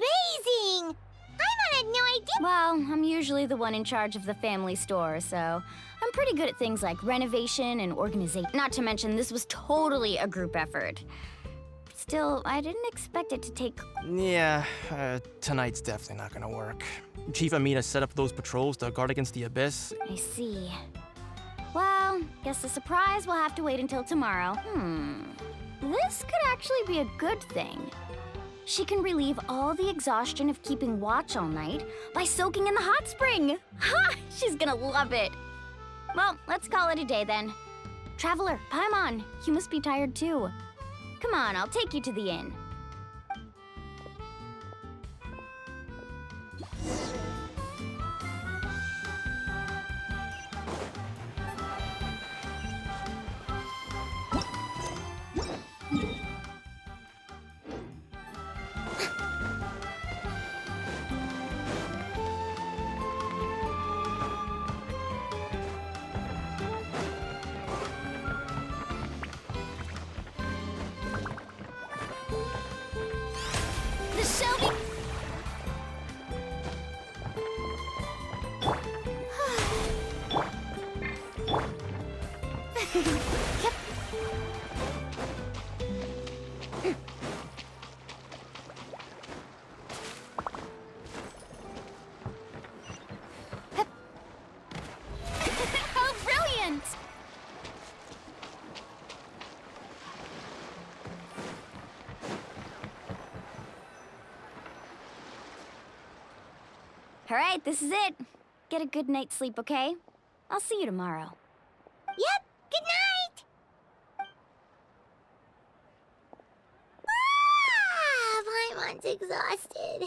I had no idea. Well, I'm usually the one in charge of the family store, so I'm pretty good at things like renovation and organization. Not to mention, this was totally a group effort. Still, I didn't expect it to take... Yeah, tonight's definitely not gonna work. Chief Amina set up those patrols to guard against the Abyss. I see. Well, guess the surprise will have to wait until tomorrow. This could actually be a good thing. She can relieve all the exhaustion of keeping watch all night by soaking in the hot spring. Ha! She's gonna love it. Well, let's call it a day then. Traveler, Paimon, you must be tired too. Come on, I'll take you to the inn. Yep. Alright, this is it. Get a good night's sleep, okay? I'll see you tomorrow. Yep, good night! Paimon's exhausted.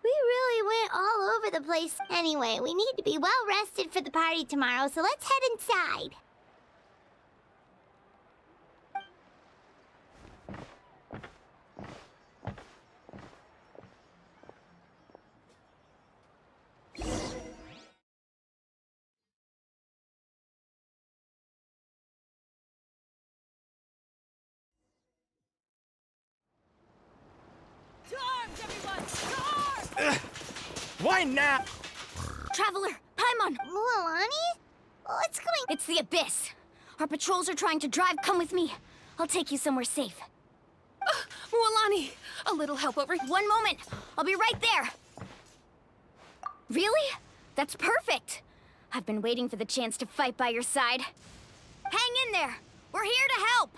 We really went all over the place. Anyway, we need to be well rested for the party tomorrow, so let's head inside. Why now? Traveler, Paimon! Mualani? What's going... It's the Abyss. Our patrols are trying to drive. Come with me. I'll take you somewhere safe. Mualani, a little help over... One moment. I'll be right there. Really? That's perfect. I've been waiting for the chance to fight by your side. Hang in there. We're here to help.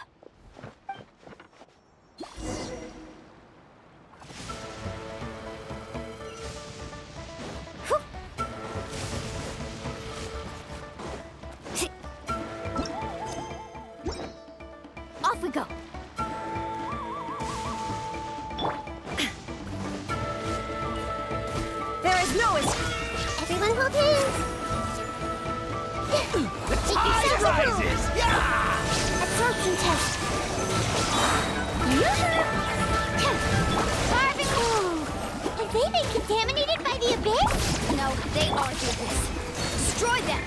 Off we go. There is no escape. Everyone hold hands. The tide rises! Yeah! Absorption test. Carving. Have they been contaminated by the Abyss? No, they are the Abyss. Destroy them!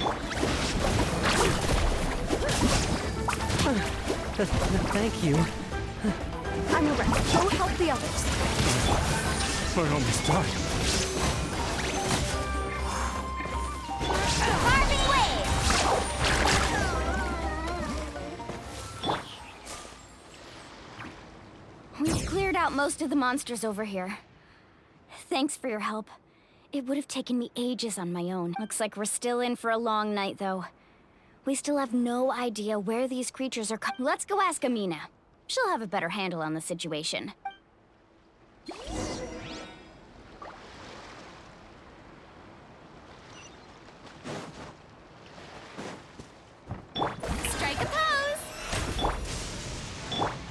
Thank you. I'm over. Go help the others. I almost died. Carving wave! We've cleared out most of the monsters over here. Thanks for your help. It would have taken me ages on my own. Looks like we're still in for a long night, though. We still have no idea where these creatures are coming. Let's go ask Amina. She'll have a better handle on the situation. Strike a pose!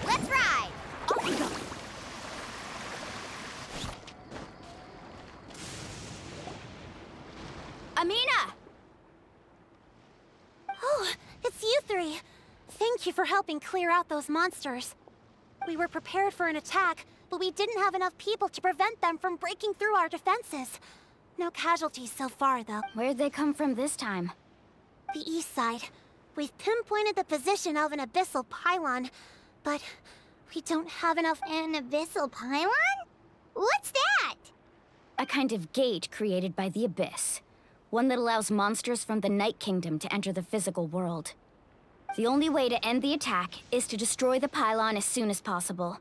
Let's ride! Off we go! Amina! Oh, it's you three. Thank you for helping clear out those monsters. We were prepared for an attack, but we didn't have enough people to prevent them from breaking through our defenses. No casualties so far, though. Where'd they come from this time? The east side. We've pinpointed the position of an abyssal pylon, but we don't have enough... An abyssal pylon? What's that? A kind of gate created by the Abyss. One that allows monsters from the Night Kingdom to enter the physical world. The only way to end the attack is to destroy the pylon as soon as possible.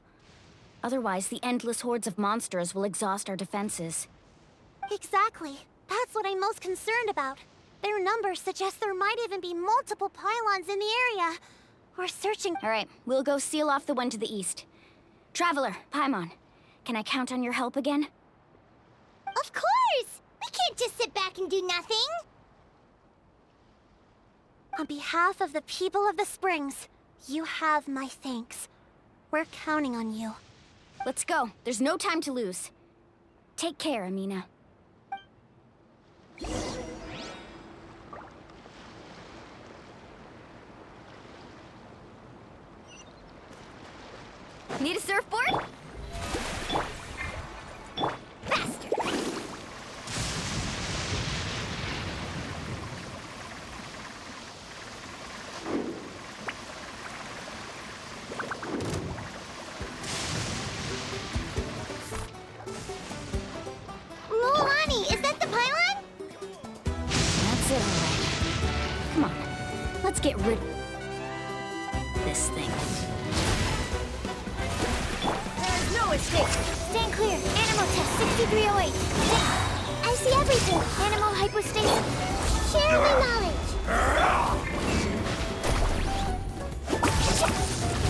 Otherwise, the endless hordes of monsters will exhaust our defenses. Exactly. That's what I'm most concerned about. Their numbers suggest there might even be multiple pylons in the area. We're searching... All right, we'll go seal off the one to the east. Traveler, Paimon, can I count on your help again? Of course! We can't just sit back and do nothing! On behalf of the people of the Springs, you have my thanks. We're counting on you. Let's go. There's no time to lose. Take care, Amina. Need a surfboard? Faster! Mualani, is that the pylon? That's it, all right. Come on, let's get rid of this thing. There is no escape. Stand clear. Animal test 6308. I see everything. Animal hypostasis. Share my knowledge.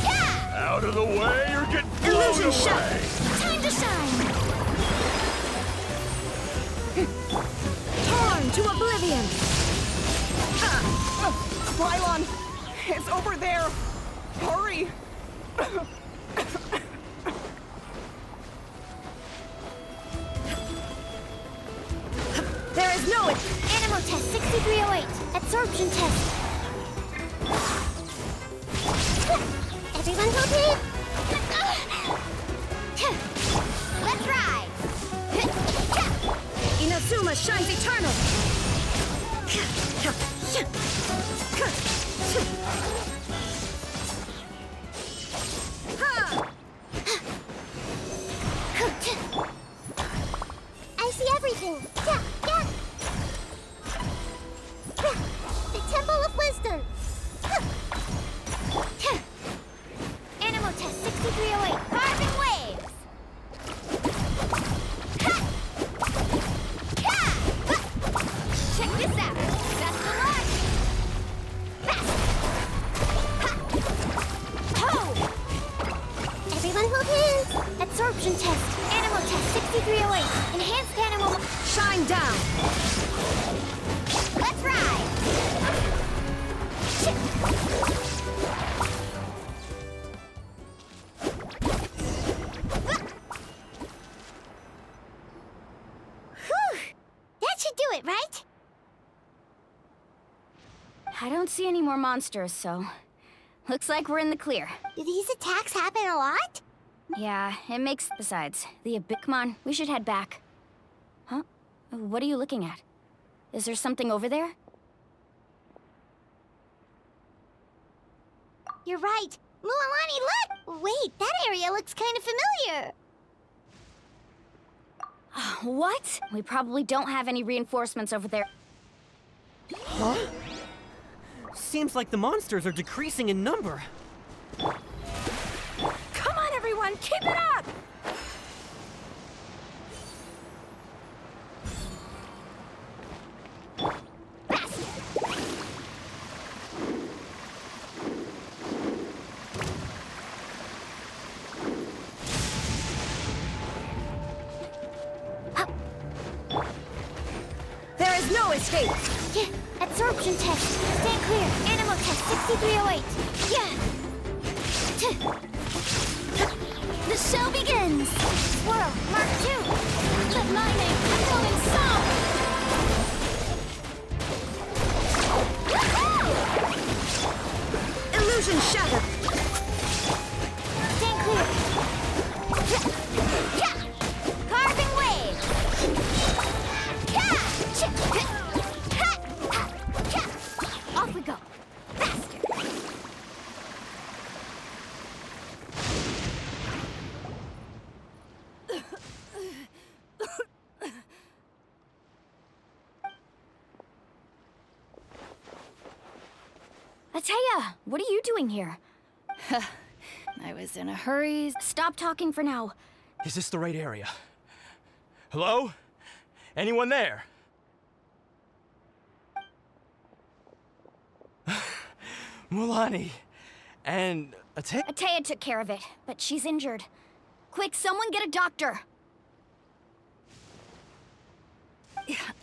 Yeah! Out of the way or get blown Illusion away! shot. Time to shine. Lylon! It's over there! Hurry! There is no Animal test 6308. Absorption test. Everyone hold it. Let's ride. Inazuma shines eternal. I see everything. Yeah, yeah. The Temple of Wisdom. Animal test 6308. Carbon waves. Check this out. That's the launch. Everyone hold hands. Absorption test. Animal test 6308. Enhanced animal. Shine down. Let's ride. Whew. That should do it, right? I don't see any more monsters, so looks like we're in the clear. Do these attacks happen a lot? Yeah, it makes... Besides, come on, we should head back. Huh? What are you looking at? Is there something over there? You're right. Mualani, look! Wait, that area looks kind of familiar. What? We probably don't have any reinforcements over there. Huh? Seems like the monsters are decreasing in number. Come on, everyone, keep it up! There is no escape. Yeah, absorption test. Stay clear. Animal test 6308. Yeah. The show begins! Swirl, Mark 2. Let my name echo in song! Illusion shattered. Stay clear. Carving wave. Off we go. Faster. Ateya, what are you doing here? I was in a hurry. Stop talking for now. Is this the right area? Hello? Anyone there? Mualani. And Ateya? Ateya took care of it, but she's injured. Quick, someone get a doctor!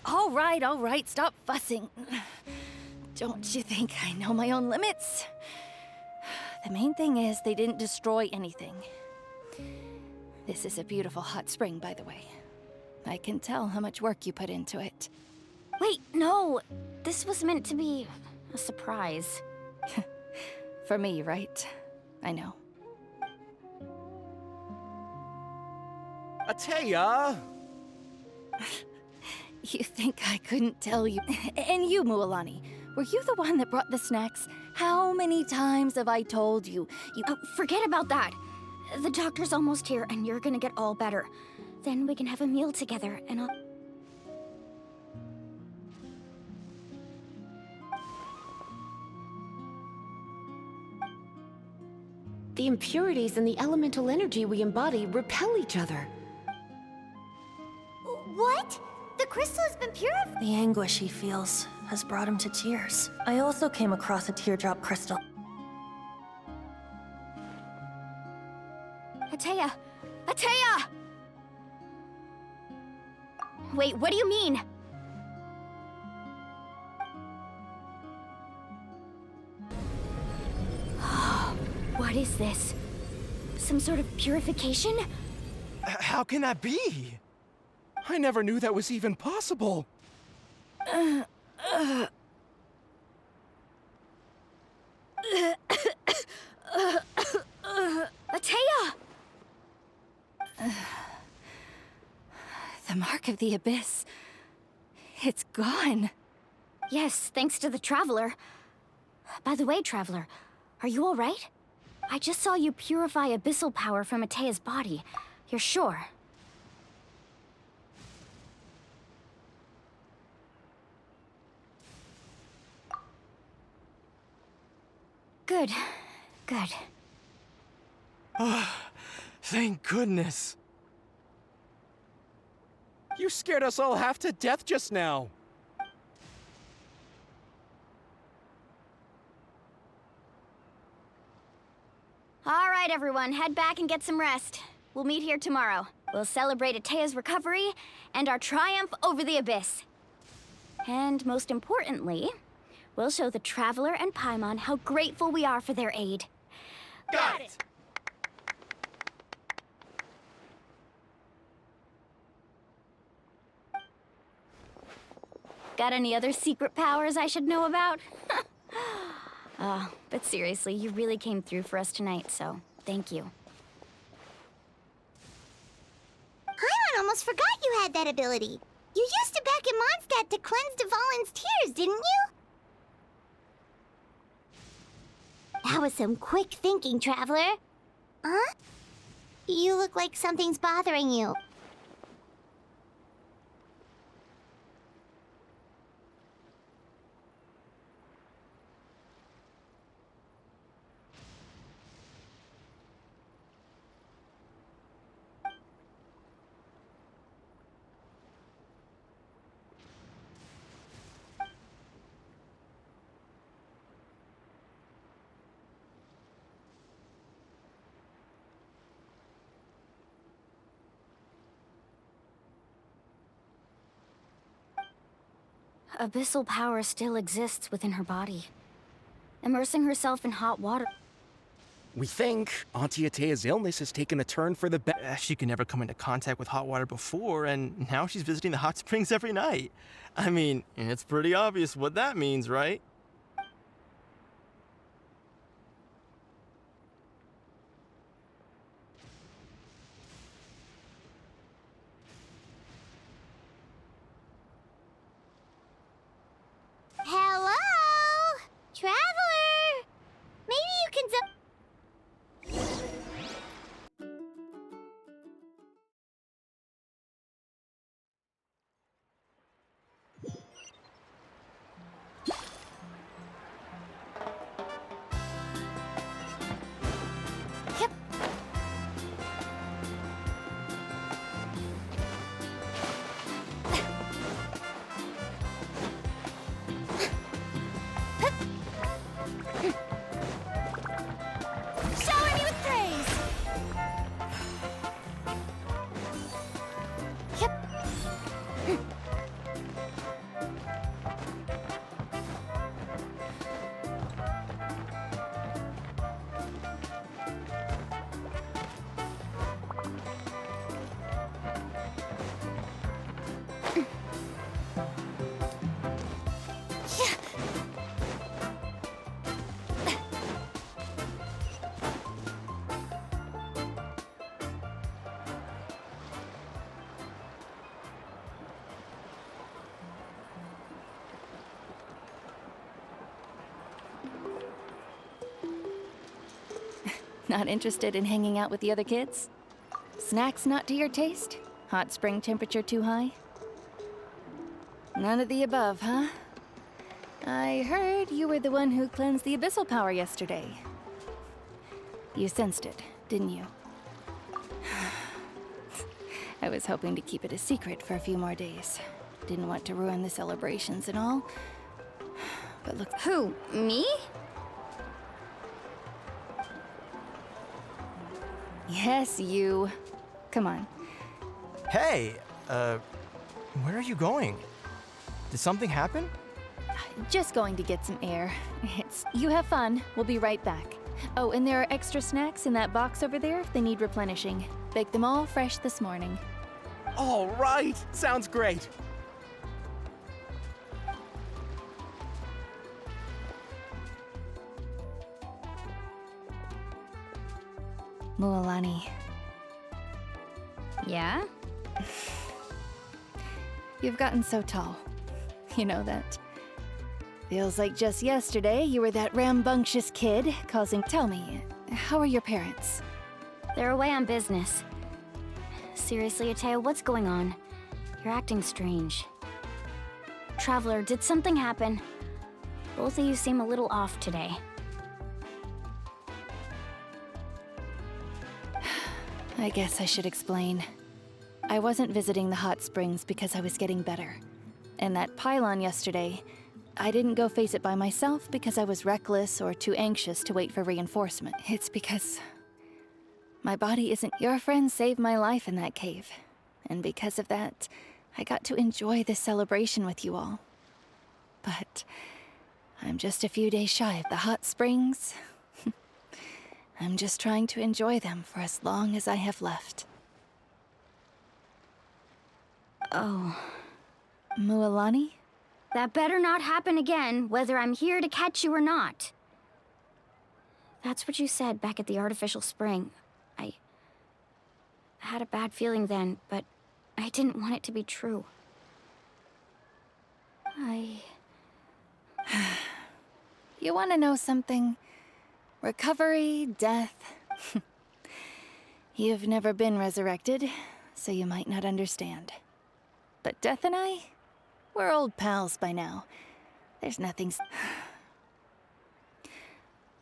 All right, stop fussing. Don't you think I know my own limits? The main thing is they didn't destroy anything. This is a beautiful hot spring, by the way. I can tell how much work you put into it. Wait, no! This was meant to be a surprise. For me, right? I know. Ateya! You think I couldn't tell you? And you, Mualani, were you the one that brought the snacks? How many times have I told you? Forget about that. The doctor's almost here, and you're gonna get all better. Then we can have a meal together, and I'll... The impurities in the elemental energy we embody repel each other. What? The crystal has been purified? The anguish he feels has brought him to tears. I also came across a teardrop crystal. Ateya! Ateya! Wait, what do you mean? What is this? Some sort of purification? How can that be? I never knew that was even possible. Atea! The mark of the abyss. It's gone. Yes, thanks to the Traveler. By the way, Traveler, are you alright? I just saw you purify abyssal power from Atea's body. You're sure? Good. Good. Thank goodness. You scared us all half to death just now. All right, everyone, head back and get some rest. We'll meet here tomorrow. We'll celebrate Atea's recovery and our triumph over the Abyss. And most importantly, we'll show the Traveler and Paimon how grateful we are for their aid. Got it! Got any other secret powers I should know about? But seriously, you really came through for us tonight, so thank you. Paimon almost forgot you had that ability. You used it back in Mondstadt to cleanse Dvalin's tears, didn't you? That was some quick thinking, Traveler. Huh? You look like something's bothering you. Abyssal power still exists within her body. Immersing herself in hot water. We think Auntie Atea's illness has taken a turn for the better. She could never come into contact with hot water before, and now she's visiting the hot springs every night. I mean, it's pretty obvious what that means, right? Hello? Traveler? Maybe you can Shower me with praise! Not interested in hanging out with the other kids? Snacks not to your taste? Hot spring temperature too high? None of the above, huh? I heard you were the one who cleansed the abyssal power yesterday. You sensed it, didn't you? I was hoping to keep it a secret for a few more days. Didn't want to ruin the celebrations and all. But look— Who, me? Yes, you. Come on. Hey, where are you going? Did something happen? Just going to get some air. You have fun. We'll be right back. Oh, and there are extra snacks in that box over there if they need replenishing. Baked them all fresh this morning. All right, sounds great. Mualani. Yeah? You've gotten so tall. You know that. Feels like just yesterday you were that rambunctious kid causing... Tell me, how are your parents? They're away on business. Seriously, Atea, what's going on? You're acting strange. Traveler, did something happen? Both of you seem a little off today. I guess I should explain. I wasn't visiting the hot springs because I was getting better. And that pylon yesterday, I didn't go face it by myself because I was reckless or too anxious to wait for reinforcement. It's because my body isn't... Your friend saved my life in that cave. And because of that, I got to enjoy this celebration with you all. But I'm just a few days shy of the hot springs. I'm just trying to enjoy them for as long as I have left. Oh. Mualani? That better not happen again, whether I'm here to catch you or not. That's what you said back at the artificial spring. I had a bad feeling then, but I didn't want it to be true. You want to know something? Recovery, death. You've never been resurrected, so you might not understand. But Death and I, we're old pals by now. There's nothing...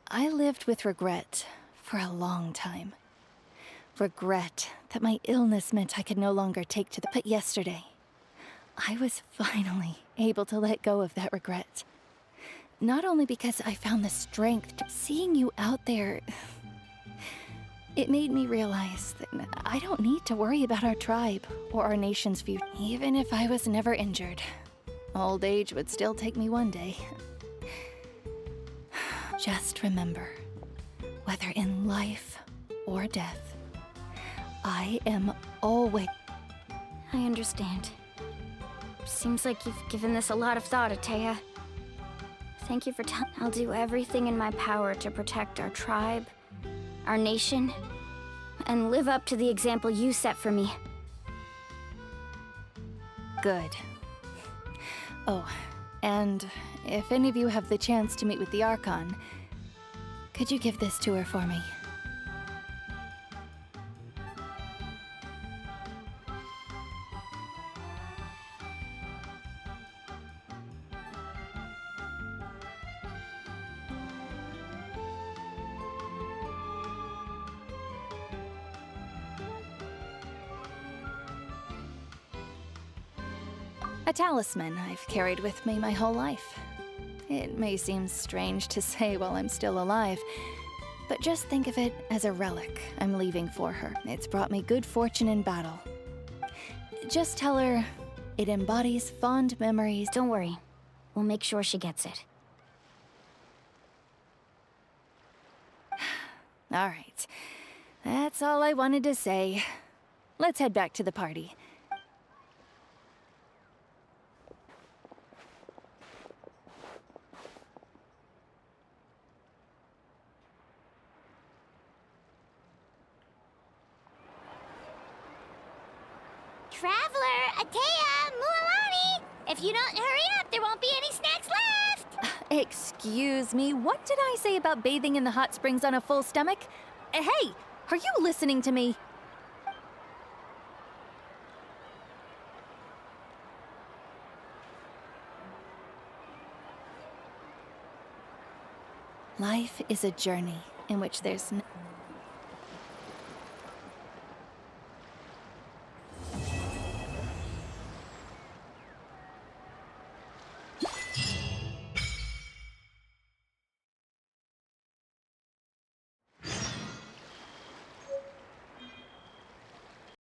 I lived with regret for a long time. Regret that my illness meant I could no longer take to the... But yesterday, I was finally able to let go of that regret. Not only because I found the strength to... Seeing you out there... It made me realize that I don't need to worry about our tribe or our nation's future. Even if I was never injured, old age would still take me one day. Just remember, whether in life or death, I am always... I understand. Seems like you've given this a lot of thought, Atea. Thank you for telling. I'll do everything in my power to protect our tribe, our nation, and live up to the example you set for me. Good. Oh, and if any of you have the chance to meet with the Archon, could you give this to her for me? A talisman I've carried with me my whole life. It may seem strange to say while I'm still alive, but just think of it as a relic I'm leaving for her. It's brought me good fortune in battle. Just tell her it embodies fond memories. Don't worry. We'll make sure she gets it. All right. That's all I wanted to say. Let's head back to the party. Traveler, Atea, Mualani! If you don't hurry up, there won't be any snacks left! Excuse me, what did I say about bathing in the hot springs on a full stomach? Hey, are you listening to me? Life is a journey in which there's